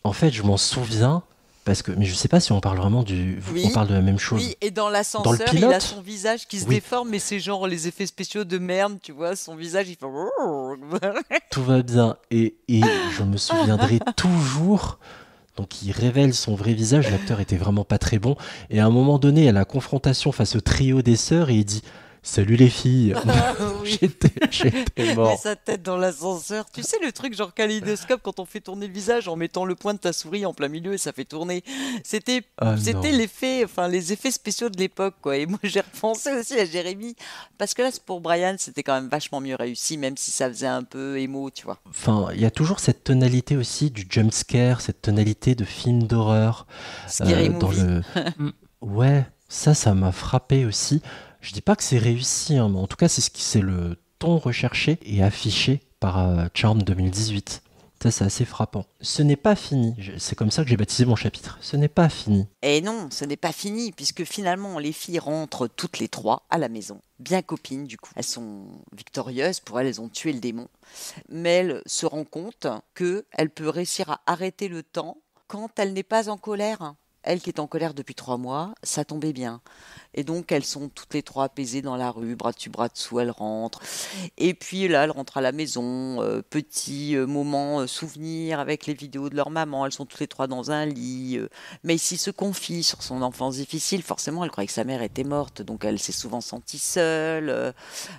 Speaker 1: En fait, je m'en souviens, mais je sais pas si on parle vraiment on parle de la même chose.
Speaker 2: Oui, et dans l'ascenseur, il a son visage qui se déforme, mais c'est genre les effets spéciaux de merde, tu vois, son visage, il fait...
Speaker 1: Tout va bien, et je me souviendrai toujours... Donc il révèle son vrai visage, l'acteur était vraiment pas très bon. Et à un moment donné, à la confrontation face au trio des sœurs, et il dit « Salut les filles !» J'étais mort.
Speaker 2: Et sa tête dans l'ascenseur. Tu sais le truc genre kaléidoscope quand on fait tourner le visage en mettant le point de ta souris en plein milieu et ça fait tourner. C'était l'effet, enfin les effets spéciaux de l'époque quoi. Et moi j'ai repensé aussi à Jérémy parce que là pour Brian c'était quand même vachement mieux réussi même si ça faisait un peu émo tu vois.
Speaker 1: Enfin il y a toujours cette tonalité aussi du jump scare, cette tonalité de film d'horreur.
Speaker 2: Scary movie.
Speaker 1: Ouais, ça m'a frappé aussi. Je dis pas que c'est réussi, hein, mais en tout cas, c'est le ton recherché et affiché par Charmed 2018. Ça, c'est assez frappant. Ce n'est pas fini. C'est comme ça que j'ai baptisé mon chapitre. Ce n'est pas fini.
Speaker 2: Et non, ce n'est pas fini, puisque finalement, les filles rentrent toutes les 3 à la maison. Bien copines, du coup. Elles sont victorieuses. Pour elles ont tué le démon. Mais elle se rend compte qu'elle peut réussir à arrêter le temps quand elle n'est pas en colère. Elle qui est en colère depuis 3 mois, ça tombait bien. Et donc, elles sont toutes les 3 apaisées dans la rue, bras dessus, bras dessous, elles rentrent. Et puis là, elles rentrent à la maison, petit moment souvenir avec les vidéos de leur maman. Elles sont toutes les 3 dans un lit. Macy se confie sur son enfance difficile. Forcément, elle croyait que sa mère était morte, donc elle s'est souvent sentie seule.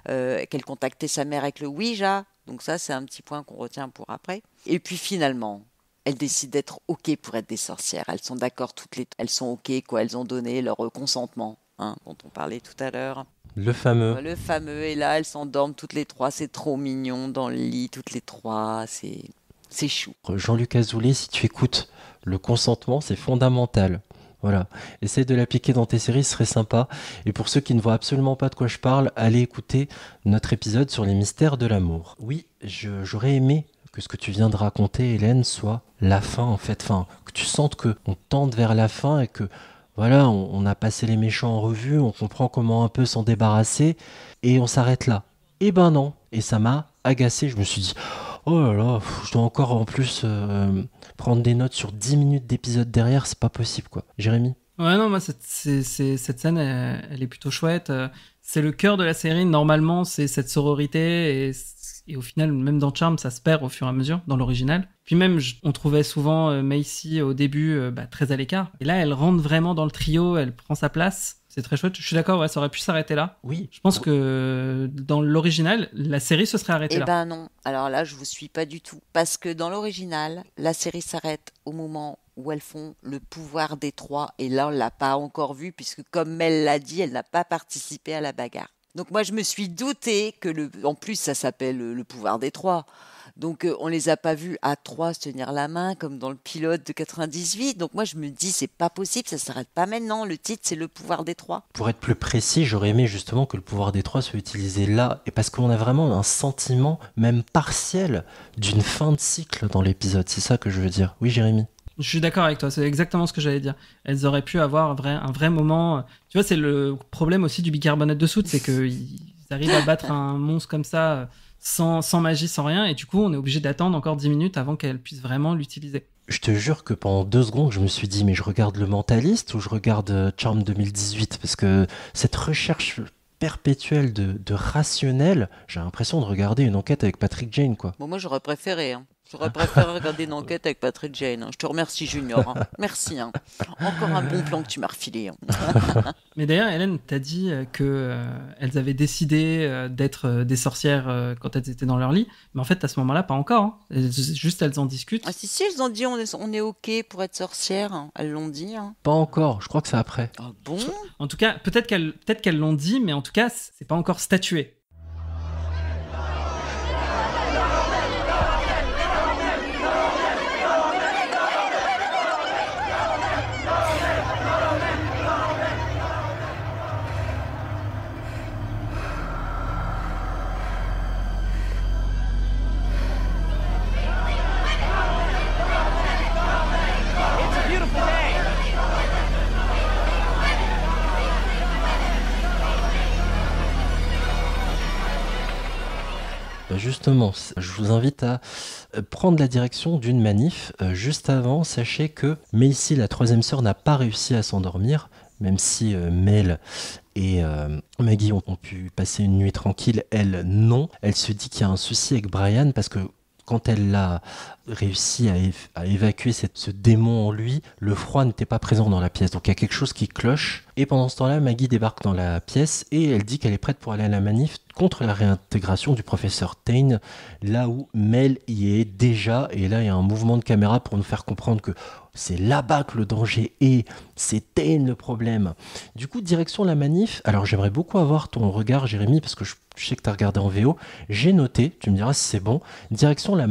Speaker 2: Qu'elle contactait sa mère avec le Ouija. Donc ça, c'est un petit point qu'on retient pour après. Et puis finalement... Elles décident d'être OK pour être des sorcières. Elles sont d'accord toutes les... Elles sont OK, quoi. Elles ont donné leur consentement, hein, dont on parlait tout à l'heure.
Speaker 1: Le fameux.
Speaker 2: Le fameux, et là, elles s'endorment toutes les trois, c'est trop mignon, dans le lit, toutes les trois, c'est chou.
Speaker 1: Jean-Luc Azoulay, si tu écoutes, le consentement, c'est fondamental. Voilà, essaye de l'appliquer dans tes séries, ce serait sympa. Et pour ceux qui ne voient absolument pas de quoi je parle, allez écouter notre épisode sur les mystères de l'amour. Oui, j'aurais aimé que ce que tu viens de raconter, Hélène, soit la fin, en fait. Enfin, que tu sentes qu'on tente vers la fin et que, voilà, on a passé les méchants en revue, on comprend comment un peu s'en débarrasser et on s'arrête là. Eh ben non, et ça m'a agacé, je me suis dit... Oh là là, je dois encore en plus prendre des notes sur 10 minutes d'épisode derrière, c'est pas possible quoi. Jérémy ?
Speaker 3: Ouais, non, moi, cette scène, elle est plutôt chouette. C'est le cœur de la série, normalement, c'est cette sororité, et au final, même dans Charmed, ça se perd au fur et à mesure, dans l'original. Puis même, on trouvait souvent Macy au début très à l'écart. Et là, elle rentre vraiment dans le trio, elle prend sa place. C'est très chouette. Je suis d'accord, ouais, ça aurait pu s'arrêter là.
Speaker 1: Oui.
Speaker 3: Je pense que dans l'original, la série se serait arrêtée là.
Speaker 2: Eh ben non. Alors là, je vous suis pas du tout. Parce que dans l'original, la série s'arrête au moment où elles font le pouvoir des trois. Et là, on l'a pas encore vu, puisque comme Mel l'a dit, elle n'a pas participé à la bagarre. Donc moi, je me suis doutée que en plus, ça s'appelle le pouvoir des trois. Donc on les a pas vus à trois se tenir la main comme dans le pilote de 98. Donc moi je me dis c'est pas possible, ça s'arrête pas maintenant. Le titre c'est le pouvoir des trois.
Speaker 1: Pour être plus précis, j'aurais aimé justement que le pouvoir des trois soit utilisé là, et parce qu'on a vraiment un sentiment même partiel d'une fin de cycle dans l'épisode. C'est ça que je veux dire. Oui, Jérémy.
Speaker 3: Je suis d'accord avec toi, c'est exactement ce que j'allais dire. Elles auraient pu avoir un vrai moment. Tu vois, c'est le problème aussi du bicarbonate de soude, c'est qu'ils arrivent à battre un monstre comme ça sans magie, sans rien, et du coup, on est obligé d'attendre encore 10 minutes avant qu'elles puissent vraiment l'utiliser.
Speaker 1: Je te jure que pendant 2 secondes, je me suis dit, mais je regarde Le Mentaliste ou je regarde Charmed 2018 ? Parce que cette recherche perpétuelle de rationnel, j'ai l'impression de regarder une enquête avec Patrick Jane, quoi.
Speaker 2: Bon, moi, j'aurais préféré, J'aurais préféré regarder une enquête avec Patrick Jane. Je te remercie, Junior. Merci. Encore un bon plan que tu m'as refilé.
Speaker 3: Mais d'ailleurs, Hélène, t'as dit qu'elles avaient décidé d'être des sorcières quand elles étaient dans leur lit. Mais en fait, à ce moment-là, pas encore. Juste, elles en discutent.
Speaker 2: Ah si, elles ont dit on est OK pour être sorcières. Elles l'ont dit.
Speaker 1: Pas encore, je crois que c'est après.
Speaker 2: Ah bon ?
Speaker 3: En tout cas, peut-être qu'elles l'ont dit, mais en tout cas, c'est pas encore statué.
Speaker 1: Justement, je vous invite à prendre la direction d'une manif. Juste avant, sachez que Macy, la troisième sœur, n'a pas réussi à s'endormir, même si Mel et Maggie ont pu passer une nuit tranquille. Elle, non. Elle se dit qu'il y a un souci avec Brian parce que quand elle a réussi à évacuer ce démon en lui, le froid n'était pas présent dans la pièce. Donc il y a quelque chose qui cloche. Et pendant ce temps-là, Maggie débarque dans la pièce et elle dit qu'elle est prête pour aller à la manif contre la réintégration du professeur Tain, là où Mel y est déjà. Et là, il y a un mouvement de caméra pour nous faire comprendre que c'est là-bas que le danger est. C'est Tain le problème. Du coup, direction la manif. Alors j'aimerais beaucoup avoir ton regard, Jérémy, parce que je sais que tu as regardé en VO. J'ai noté, tu me diras si c'est bon, direction la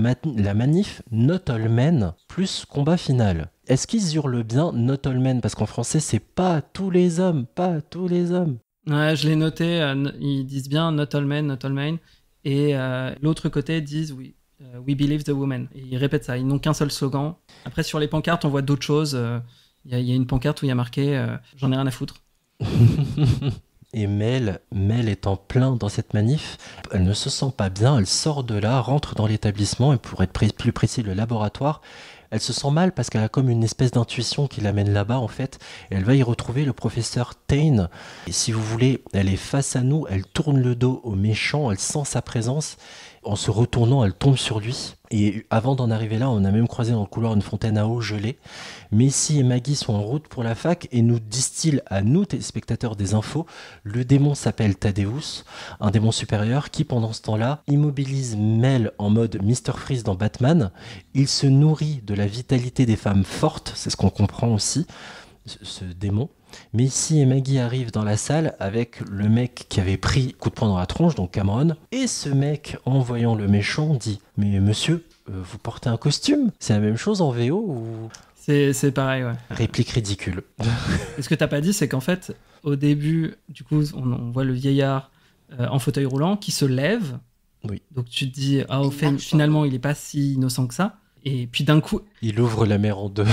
Speaker 1: manif Not All Men plus combat final. Est-ce qu'ils hurlent bien Not All Men ? Parce qu'en français, c'est pas tous les hommes, pas tous les hommes.
Speaker 3: Ouais, je l'ai noté, ils disent bien Not All Men, Not All Men. Et l'autre côté, ils disent We Believe the Woman. Et ils répètent ça, ils n'ont qu'un seul slogan. Après, sur les pancartes, on voit d'autres choses. Il y a une pancarte où il y a marqué J'en ai rien à foutre.
Speaker 1: Et Mel est en plein dans cette manif. Elle ne se sent pas bien, elle sort de là, rentre dans l'établissement, et pour être plus précis, le laboratoire. Elle se sent mal parce qu'elle a comme une espèce d'intuition qui l'amène là-bas, en fait. Et elle va y retrouver le professeur Tain. Et si vous voulez, elle est face à nous, elle tourne le dos au méchant, elle sent sa présence. En se retournant, elle tombe sur lui. Et avant d'en arriver là, on a même croisé dans le couloir une fontaine à eau gelée. Messi et Maggie sont en route pour la fac et nous distillent à nous, téléspectateurs, des infos. Le démon s'appelle Thaddeus, un démon supérieur qui, pendant ce temps-là, immobilise Mel en mode Mr. Freeze dans Batman. Il se nourrit de la vitalité des femmes fortes, c'est ce qu'on comprend aussi, ce démon. Macy et Maggie arrivent dans la salle avec le mec qui avait pris coup de poing dans la tronche, donc Cameron. Et ce mec, en voyant le méchant, dit « Mais monsieur, vous portez un costume ? C'est la même chose en VO ou... »
Speaker 3: C'est pareil, ouais.
Speaker 1: Réplique ridicule.
Speaker 3: Et ce que t'as pas dit, c'est qu'en fait, au début, du coup, on voit le vieillard en fauteuil roulant qui se lève.
Speaker 1: Oui.
Speaker 3: Donc tu te dis, ah, au fait, finalement, il est pas si innocent que ça. Et puis d'un coup...
Speaker 1: Il ouvre la mer en deux.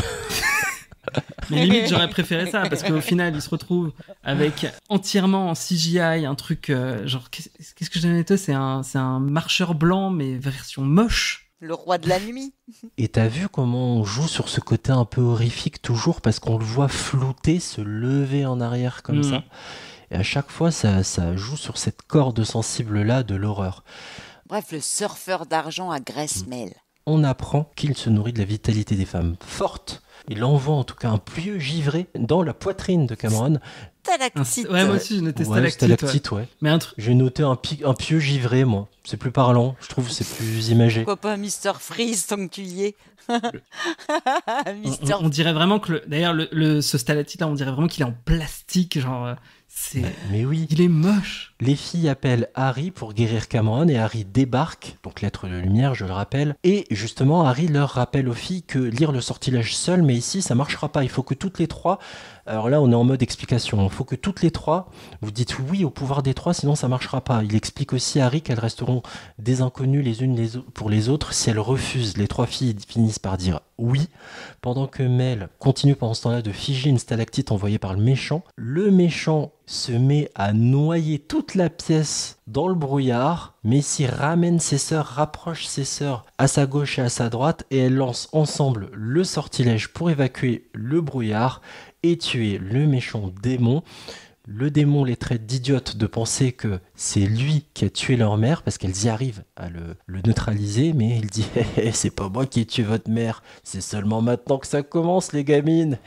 Speaker 3: Mais limite, j'aurais préféré ça, parce qu'au final, il se retrouve avec entièrement en CGI, un truc, genre, qu'est-ce que j'ai noté ? C'est un marcheur blanc, mais version moche.
Speaker 2: Le roi de la nuit.
Speaker 1: Et t'as vu comment on joue sur ce côté un peu horrifique toujours, parce qu'on le voit flouter, se lever en arrière comme ça. Et à chaque fois, ça joue sur cette corde sensible-là de l'horreur.
Speaker 2: Bref, le surfeur d'argent agresse Mel.
Speaker 1: On apprend qu'il se nourrit de la vitalité des femmes fortes. Il envoie en tout cas un pieu givré dans la poitrine de Cameron.
Speaker 2: Stalactite.
Speaker 3: Ouais, moi aussi j'ai noté stalactite.
Speaker 1: Ouais.
Speaker 3: Mais
Speaker 1: j'ai noté un pieu givré, moi. C'est plus parlant, je trouve, c'est plus imagé.
Speaker 2: Pourquoi pas Mr. Freeze tant que tu y es.
Speaker 3: On dirait vraiment que d'ailleurs ce stalactite là, on dirait vraiment qu'il est en plastique, genre.
Speaker 1: Mais oui.
Speaker 3: Il est moche.
Speaker 1: Les filles appellent Harry pour guérir Cameron et Harry débarque, donc l'être de lumière, je le rappelle. Et justement, Harry leur rappelle aux filles que lire le sortilège seul, mais ici, ça marchera pas. Il faut que toutes les trois, alors là, on est en mode explication. Il faut que toutes les trois, vous dites oui au pouvoir des trois, sinon ça marchera pas. Il explique aussi à Harry qu'elles resteront des inconnues les unes pour les autres si elles refusent. Les trois filles finissent par dire oui, pendant que Mel continue pendant ce temps-là de figer une stalactite envoyée par le méchant. Le méchant se met à noyer toute la pièce dans le brouillard. Macy ramène ses sœurs, rapproche ses sœurs à sa gauche et à sa droite et elles lancent ensemble le sortilège pour évacuer le brouillard et tuer le méchant démon. Le démon les traite d'idiotes de penser que c'est lui qui a tué leur mère parce qu'elles y arrivent à le neutraliser, mais il dit c'est pas moi qui ai tué votre mère, c'est seulement maintenant que ça commence les gamines.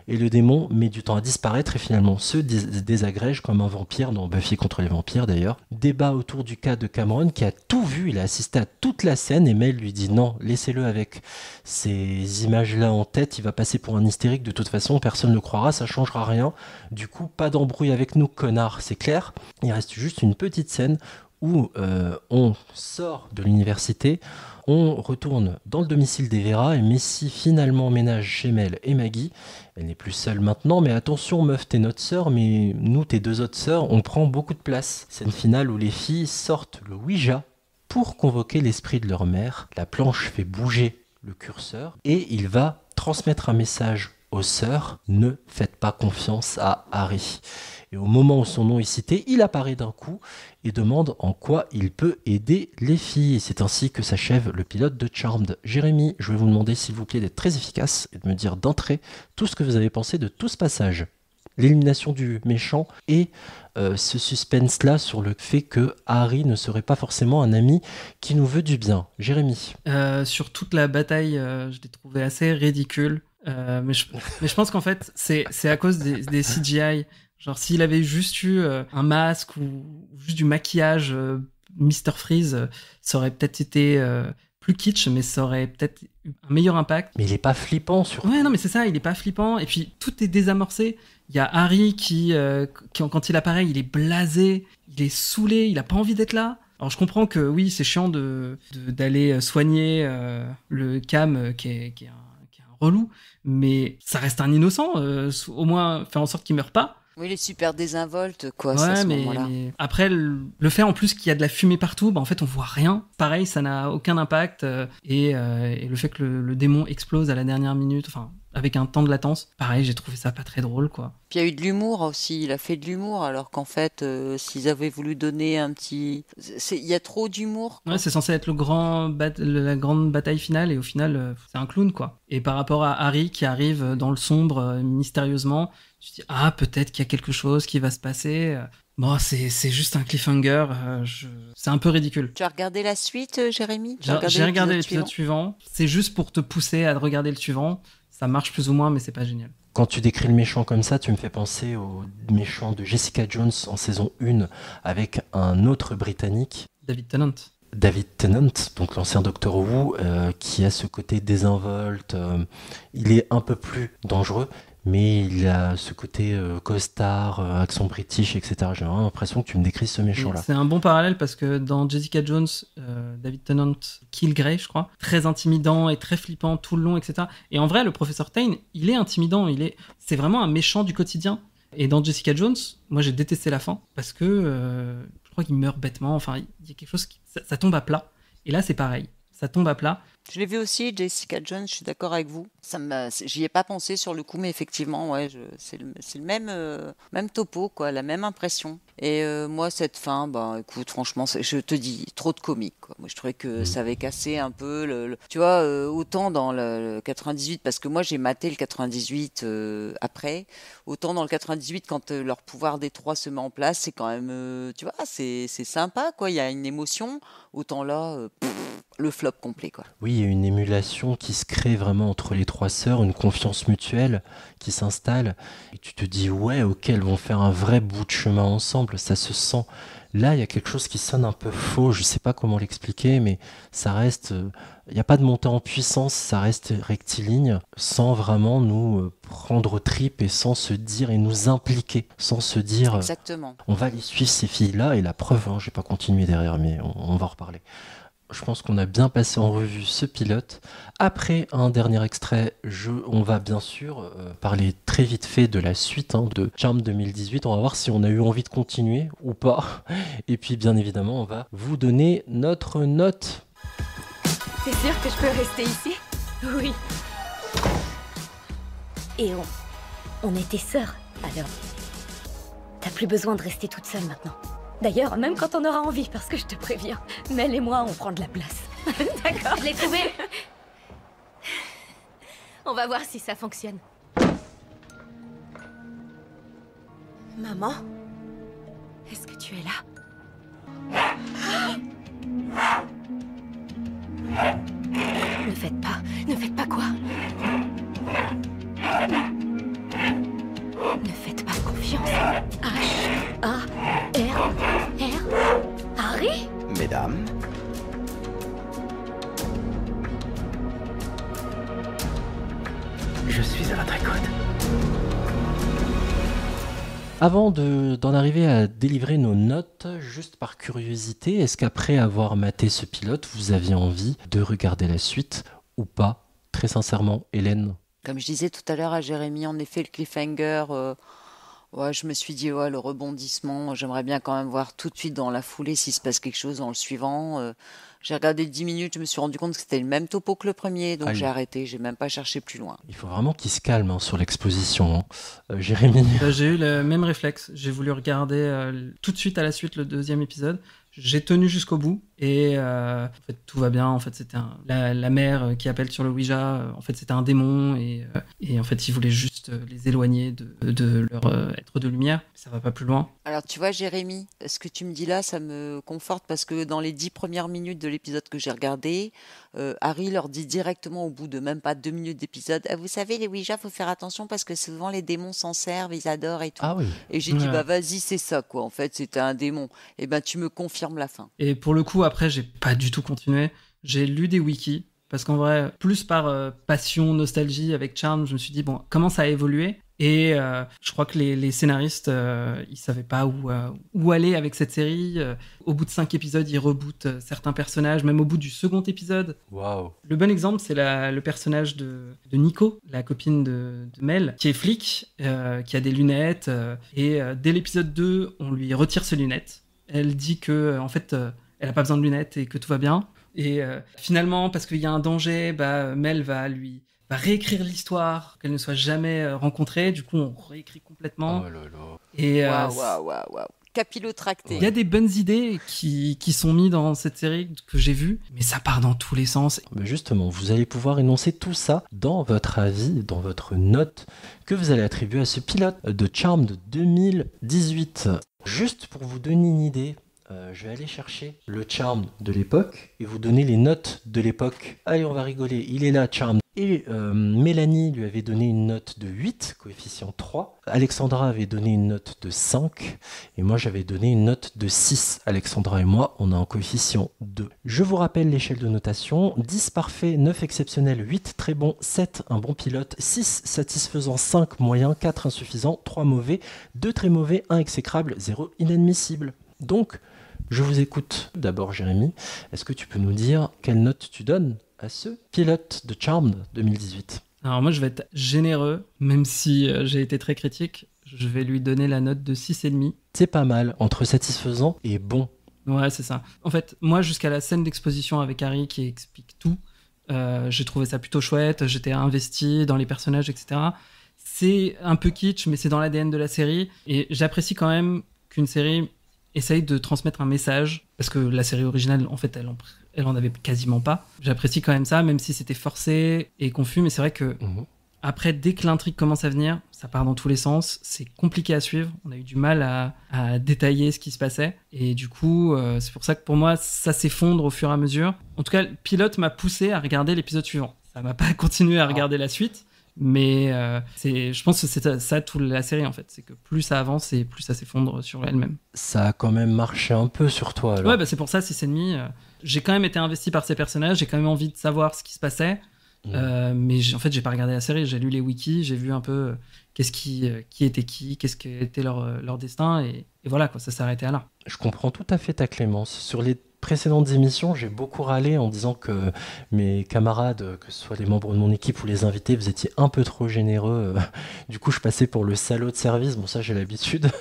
Speaker 1: Et le démon met du temps à disparaître et finalement se désagrège comme un vampire dans Buffy contre les vampires d'ailleurs. Débat autour du cas de Cameron qui a tout vu, il a assisté à toute la scène et Mel lui dit non, laissez-le avec ces images-là en tête, il va passer pour un hystérique de toute façon, personne ne le croira, ça changera rien. Du coup, pas d'embrouille avec nous, connard, c'est clair. Il reste juste une petite scène où on sort de l'université, on retourne dans le domicile des Vera et Macy finalement emménage chez Mel et Maggie. Elle n'est plus seule maintenant, mais attention meuf, t'es notre sœur, mais nous, tes deux autres sœurs, on prend beaucoup de place. Scène finale où les filles sortent le Ouija pour convoquer l'esprit de leur mère. La planche fait bouger le curseur et il va transmettre un message aux sœurs, ne faites pas confiance à Harry. Et au moment où son nom est cité, il apparaît d'un coup et demande en quoi il peut aider les filles. Et c'est ainsi que s'achève le pilote de Charmed. Jérémy, je vais vous demander s'il vous plaît d'être très efficace et de me dire d'entrée tout ce que vous avez pensé de tout ce passage. L'élimination du méchant et ce suspense-là sur le fait que Harry ne serait pas forcément un ami qui nous veut du bien. Jérémy.
Speaker 3: Sur toute la bataille, je l'ai trouvé assez ridicule. Mais je pense qu'en fait, c'est à cause des CGI. Genre, s'il avait juste eu un masque ou juste du maquillage Mr. Freeze, ça aurait peut-être été plus kitsch, mais ça aurait peut-être eu un meilleur impact.
Speaker 1: Mais il est pas flippant, surtout.
Speaker 3: Ouais, non, mais c'est ça, il est pas flippant. Et puis, tout est désamorcé. Il y a Harry qui quand il apparaît, il est blasé, il est saoulé, il a pas envie d'être là. Alors, je comprends que oui, c'est chiant d'aller soigner le Cam qui est un relou, mais ça reste un innocent. Au moins, faire en sorte qu'il meure pas.
Speaker 2: Oui, il est super désinvolte, quoi,
Speaker 3: ouais,
Speaker 2: à ce
Speaker 3: mais
Speaker 2: moment-là.
Speaker 3: Après, le fait en plus qu'il y a de la fumée partout, en fait, on voit rien. Pareil, ça n'a aucun impact. Et le fait que le démon explose à la dernière minute, enfin, avec un temps de latence, pareil, j'ai trouvé ça pas très drôle, quoi.
Speaker 2: Puis il y a eu de l'humour aussi, il a fait de l'humour, alors qu'en fait, s'ils avaient voulu donner un petit... Il y a trop d'humour, quoi.
Speaker 3: Ouais, c'est censé être la grande bataille finale, et au final, c'est un clown, quoi. Et par rapport à Harry qui arrive dans le sombre, mystérieusement, tu te dis, ah, peut-être qu'il y a quelque chose qui va se passer. Bon, c'est juste un cliffhanger, c'est un peu ridicule.
Speaker 2: Tu as regardé la suite, Jérémy?
Speaker 3: J'ai regardé l'épisode suivant. C'est juste pour te pousser à regarder le suivant. Ça marche plus ou moins, mais c'est pas génial.
Speaker 1: Quand tu décris le méchant comme ça, tu me fais penser au méchant de Jessica Jones en saison 1 avec un autre Britannique.
Speaker 3: David Tennant,
Speaker 1: donc l'ancien Doctor Who, qui a ce côté désinvolte. Il est un peu plus dangereux, mais il a ce côté costard, accent british, etc. J'ai vraiment l'impression que tu me décris ce méchant-là.
Speaker 3: C'est un bon parallèle parce que dans Jessica Jones, David Tennant kill Grey, je crois, très intimidant et très flippant tout le long, etc. Et en vrai, le professeur Tain, il est intimidant, c'est vraiment un méchant du quotidien. Et dans Jessica Jones, moi j'ai détesté la fin parce que je crois qu'il meurt bêtement. Enfin, il y a quelque chose ça tombe à plat. Et là, c'est pareil, ça tombe à plat.
Speaker 2: Je l'ai vu aussi, Jessica Jones, je suis d'accord avec vous. J'y ai pas pensé sur le coup, mais effectivement, ouais, c'est le même topo, quoi, la même impression. Et moi, cette fin, bah, écoute, franchement, je te dis, trop de comique, quoi. Moi, je trouvais que ça avait cassé un peu tu vois, autant dans le 98, parce que moi, j'ai maté le 98 après, autant dans le 98, quand leur pouvoir des trois se met en place, c'est quand même, tu vois, c'est sympa, quoi. Il y a une émotion. Autant là, le flop complet, quoi.
Speaker 1: Oui, il y a une émulation qui se crée vraiment entre les trois sœurs, une confiance mutuelle qui s'installe. Et tu te dis, ouais, ok, elles vont faire un vrai bout de chemin ensemble, ça se sent. Là, il y a quelque chose qui sonne un peu faux, je sais pas comment l'expliquer, mais ça reste... Il n'y a pas de montée en puissance, ça reste rectiligne, sans vraiment nous prendre aux tripes et sans se dire et nous impliquer, sans se dire...
Speaker 2: Exactement.
Speaker 1: On va aller suivre ces filles-là, et la preuve, je vais pas continuer derrière, mais on va en reparler. Je pense qu'on a bien passé en revue ce pilote. Après un dernier extrait, on va bien sûr parler très vite fait de la suite de Charmed 2018. On va voir si on a eu envie de continuer ou pas. Et puis bien évidemment, on va vous donner notre note.
Speaker 4: T'es sûr que je peux rester ici? Oui.
Speaker 11: Et on était sœurs, alors t'as plus besoin de rester toute seule maintenant. D'ailleurs, même quand on aura envie, parce que je te préviens, Mel et moi, on prend de la place.
Speaker 4: D'accord, je l'ai trouvé. On va voir si ça fonctionne.
Speaker 8: Maman?
Speaker 4: Est-ce que tu es là? Ne faites pas quoi? Ne faites pas confiance. H-A-R-R. Harry?
Speaker 5: Mesdames, je suis à votre écoute.
Speaker 1: Avant d'en arriver à délivrer nos notes, juste par curiosité, est-ce qu'après avoir maté ce pilote, vous aviez envie de regarder la suite ou pas? Très sincèrement, Hélène?
Speaker 2: Comme je disais tout à l'heure à Jérémy, en effet, le cliffhanger, ouais, je me suis dit, ouais, le rebondissement, j'aimerais bien quand même voir tout de suite dans la foulée s'il se passe quelque chose dans le suivant. J'ai regardé 10 minutes, je me suis rendu compte que c'était le même topo que le premier, donc j'ai arrêté, j'ai même pas cherché plus loin.
Speaker 1: Il faut vraiment qu'il se calme sur l'exposition. Jérémy?
Speaker 3: J'ai eu le même réflexe, j'ai voulu regarder tout de suite à la suite le deuxième épisode. J'ai tenu jusqu'au bout et en fait tout va bien. En fait c'était la mère qui appelle sur le Ouija. En fait c'était un démon et en fait il voulait juste les éloigner de leur être de lumière. Ça va pas plus loin.
Speaker 2: Alors tu vois Jérémy, ce que tu me dis là, ça me conforte parce que dans les 10 premières minutes de l'épisode que j'ai regardé, Harry leur dit directement au bout de même pas 2 minutes d'épisode, vous savez les Ouija faut faire attention parce que souvent les démons s'en servent, ils adorent et tout.
Speaker 1: Ah oui.
Speaker 2: Et j'ai dit bah vas-y c'est ça quoi. En fait c'était un démon. Et ben tu me confirmes la fin.
Speaker 3: Et pour le coup, après, j'ai pas du tout continué. J'ai lu des wikis, parce qu'en vrai, plus par passion, nostalgie avec Charmed, je me suis dit, bon, comment ça a évolué? Et je crois que les scénaristes, ils savaient pas où aller avec cette série. Au bout de 5 épisodes, ils rebootent certains personnages, même au bout du second épisode.
Speaker 1: Waouh.
Speaker 3: Le bon exemple, c'est le personnage de Nico, la copine de Mel, qui est flic, qui a des lunettes. Et dès l'épisode 2, on lui retire ses lunettes. Elle dit que en fait, elle a pas besoin de lunettes et que tout va bien. Et finalement, parce qu'il y a un danger, Mel va réécrire l'histoire, qu'elle ne soit jamais rencontrée. Du coup, on réécrit complètement.
Speaker 1: Oh là là.
Speaker 3: Et
Speaker 2: Waouh. Capillotracté.
Speaker 3: Il y a des bonnes idées qui sont mises dans cette série que j'ai vues, mais ça part dans tous les sens.
Speaker 1: Mais justement, vous allez pouvoir énoncer tout ça dans votre avis, dans votre note que vous allez attribuer à ce pilote de Charmed 2018. Juste pour vous donner une idée, je vais aller chercher le Charmed de l'époque et vous donner les notes de l'époque. Allez, on va rigoler. Il est là, Charmed. Et Mélanie lui avait donné une note de 8, coefficient 3. Alexandra avait donné une note de 5. Et moi, j'avais donné une note de 6. Alexandra et moi, on a un coefficient 2. Je vous rappelle l'échelle de notation. 10 parfait, 9 exceptionnel, 8 très bon, 7 un bon pilote, 6 satisfaisant, 5 moyen, 4 insuffisant, 3 mauvais, 2 très mauvais, 1 exécrable, 0 inadmissible. Donc, je vous écoute. D'abord, Jérémy, est-ce que tu peux nous dire quelle note tu donnes à ce pilote de Charmed 2018?
Speaker 3: Alors moi, je vais être généreux, même si j'ai été très critique. Je vais lui donner la note de 6,5.
Speaker 1: C'est pas mal, entre satisfaisant et bon.
Speaker 3: Ouais, c'est ça. En fait, moi, jusqu'à la scène d'exposition avec Harry qui explique tout, j'ai trouvé ça plutôt chouette. J'étais investi dans les personnages, etc. C'est un peu kitsch, mais c'est dans l'ADN de la série. Et j'apprécie quand même qu'une série essaye de transmettre un message, parce que la série originale, en fait, elle en avait quasiment pas. J'apprécie quand même ça, même si c'était forcé et confus, mais c'est vrai que après, dès que l'intrigue commence à venir, ça part dans tous les sens, c'est compliqué à suivre, on a eu du mal à détailler ce qui se passait, et du coup, c'est pour ça que pour moi, ça s'effondre au fur et à mesure. En tout cas, le pilote m'a poussé à regarder l'épisode suivant. Ça m'a pas continué à regarder la suite, mais je pense que c'est ça toute la série en fait, c'est que plus ça avance et plus ça s'effondre sur elle-même.
Speaker 1: Ça a quand même marché un peu sur toi alors.
Speaker 3: Ouais, bah c'est pour ça 6,5. J'ai quand même été investi par ces personnages, j'ai quand même envie de savoir ce qui se passait, mais en fait j'ai pas regardé la série, j'ai lu les wikis, j'ai vu un peu qui était qui, qu'est-ce qui était leur destin, et voilà quoi, ça s'est arrêté à là.
Speaker 1: Je comprends tout à fait ta clémence. Sur les précédentes émissions, j'ai beaucoup râlé en disant que mes camarades, que ce soit les membres de mon équipe ou les invités, vous étiez un peu trop généreux. Du coup, je passais pour le salaud de service. Bon, ça, j'ai l'habitude.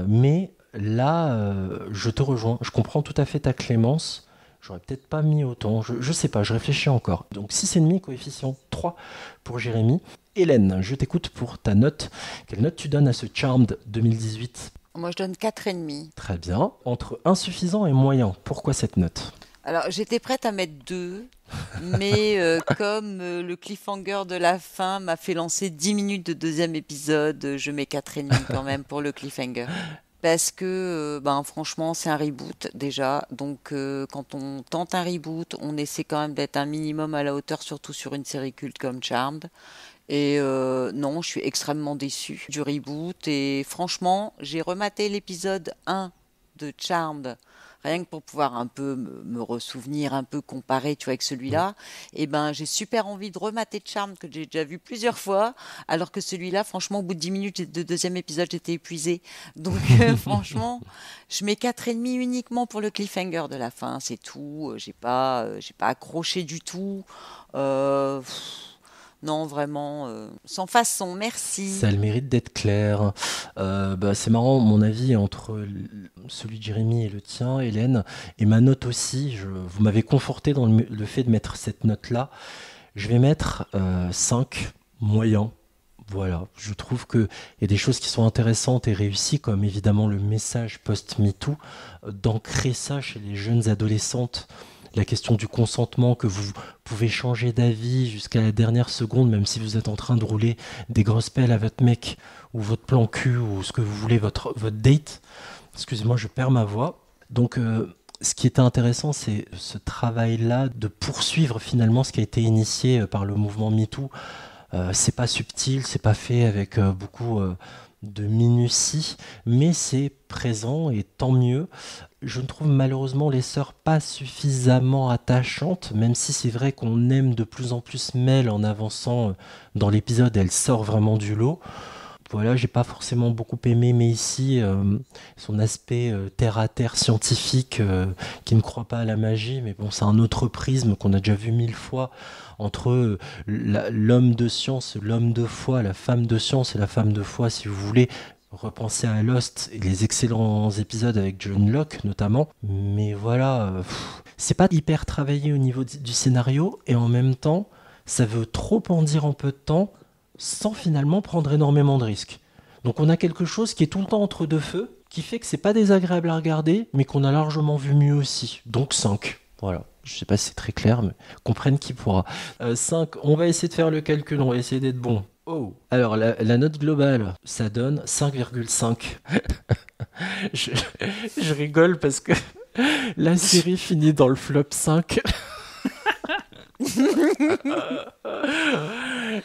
Speaker 1: Mais là, je te rejoins. Je comprends tout à fait ta clémence. J'aurais peut-être pas mis autant. Je sais pas, je réfléchis encore. Donc, 6,5, coefficient 3 pour Jérémy. Hélène, je t'écoute pour ta note. Quelle note tu donnes à ce Charmed 2018 ?
Speaker 2: Moi, je donne 4,5.
Speaker 1: Très bien. Entre insuffisant et moyen, pourquoi cette note ?
Speaker 2: Alors, j'étais prête à mettre 2, mais comme le cliffhanger de la fin m'a fait lancer 10 minutes de deuxième épisode, je mets 4,5 quand même pour le cliffhanger. Parce que, franchement, c'est un reboot déjà. Donc, quand on tente un reboot, on essaie quand même d'être un minimum à la hauteur, surtout sur une série culte comme Charmed. Et non, je suis extrêmement déçue du reboot. Et franchement, j'ai rematé l'épisode 1 de Charmed, rien que pour pouvoir un peu me ressouvenir, un peu comparer, tu vois, avec celui-là. Et j'ai super envie de remater Charmed, que j'ai déjà vu plusieurs fois, alors que celui-là, franchement, au bout de 10 minutes de deuxième épisode, j'étais épuisée. Donc, franchement, je mets 4,5 uniquement pour le cliffhanger de la fin, c'est tout. J'ai pas accroché du tout. Non, vraiment, sans façon, merci.
Speaker 1: Ça a le mérite d'être clair. C'est marrant, mon avis est entre celui de Jérémy et le tien, Hélène, et ma note aussi. Vous m'avez conforté dans le fait de mettre cette note-là. Je vais mettre 5, moyen. Voilà, je trouve qu'il y a des choses qui sont intéressantes et réussies, comme évidemment le message post-MeToo, d'ancrer ça chez les jeunes adolescentes. La question du consentement, que vous pouvez changer d'avis jusqu'à la dernière seconde, même si vous êtes en train de rouler des grosses pelles à votre mec, ou votre plan cul, ou ce que vous voulez, votre date. Excusez-moi, je perds ma voix. Donc, ce qui était intéressant, c'est ce travail-là de poursuivre finalement ce qui a été initié par le mouvement MeToo. C'est pas subtil, c'est pas fait avec beaucoup de minutie, mais c'est présent et tant mieux. Je ne trouve malheureusement les sœurs pas suffisamment attachantes, même si c'est vrai qu'on aime de plus en plus Mel en avançant dans l'épisode, elle sort vraiment du lot. Voilà, j'ai pas forcément beaucoup aimé, mais ici, son aspect terre-à-terre scientifique qui ne croit pas à la magie, mais bon, c'est un autre prisme qu'on a déjà vu 1000 fois entre l'homme de science, l'homme de foi, la femme de science et la femme de foi, si vous voulez. Repensez à Lost et les excellents épisodes avec John Locke notamment. Mais voilà, c'est pas hyper travaillé au niveau du scénario, et en même temps, ça veut trop en dire en peu de temps, sans finalement prendre énormément de risques. Donc on a quelque chose qui est tout le temps entre deux feux, qui fait que c'est pas désagréable à regarder, mais qu'on a largement vu mieux aussi. Donc 5, voilà. Je sais pas si c'est très clair, mais comprenne qui pourra. 5, on va essayer de faire le calcul, on va essayer d'être bon. Oh. Alors la note globale, ça donne 5,5. je rigole parce que la série finit dans le flop 5.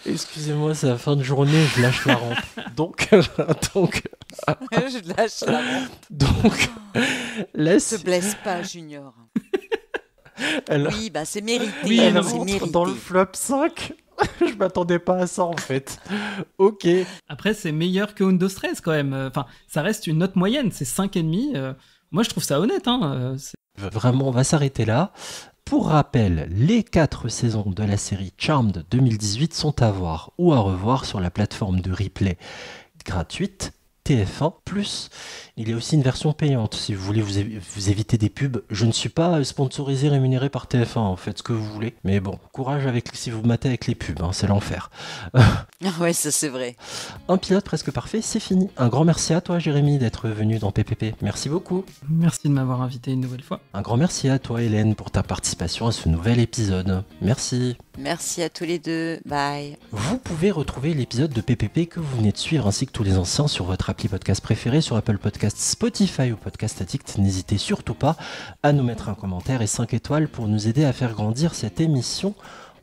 Speaker 1: Excusez-moi, c'est la fin de journée, je lâche la rampe. Donc...
Speaker 2: Je lâche la rampe.
Speaker 1: Donc...
Speaker 2: Ne te blesse pas, Junior. Oui, bah c'est mérité.
Speaker 1: Oui, elle
Speaker 2: c'est
Speaker 1: rentre
Speaker 2: mérité.
Speaker 1: dans le flop 5. Je m'attendais pas à ça en fait. Ok.
Speaker 3: Après, c'est meilleur que Windows 13 quand même. Enfin, ça reste une note moyenne, c'est 5,5. Moi, je trouve ça honnête.
Speaker 1: Vraiment, on va s'arrêter là. Pour rappel, les 4 saisons de la série Charmed 2018 sont à voir ou à revoir sur la plateforme de replay gratuite TF1+. Il y a aussi une version payante si vous voulez vous éviter des pubs. Je ne suis pas sponsorisé, rémunéré par TF1, en fait, ce que vous voulez. Mais bon, courage si vous matez avec les pubs, hein, c'est l'enfer.
Speaker 2: Ouais, ça c'est vrai.
Speaker 1: Un pilote presque parfait, c'est fini. Un grand merci à toi, Jérémy, d'être venu dans PPP. Merci beaucoup.
Speaker 3: Merci de m'avoir invité une nouvelle fois.
Speaker 1: Un grand merci à toi, Hélène, pour ta participation à ce nouvel épisode. Merci.
Speaker 2: Merci à tous les deux. Bye.
Speaker 1: Vous pouvez retrouver l'épisode de PPP que vous venez de suivre ainsi que tous les anciens sur votre appli podcast préféré, sur Apple Podcasts, Spotify ou Podcast Addict. N'hésitez surtout pas à nous mettre un commentaire et 5 étoiles pour nous aider à faire grandir cette émission.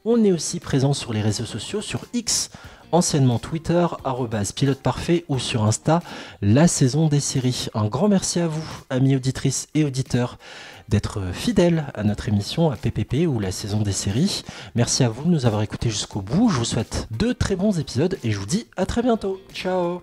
Speaker 1: On est aussi présent sur les réseaux sociaux, sur X, anciennement Twitter, @piloteparfait ou sur Insta, la saison des séries. Un grand merci à vous, amis auditrices et auditeurs, d'être fidèles à notre émission, à PPP ou la saison des séries. Merci à vous de nous avoir écoutés jusqu'au bout. Je vous souhaite de très bons épisodes et je vous dis à très bientôt. Ciao.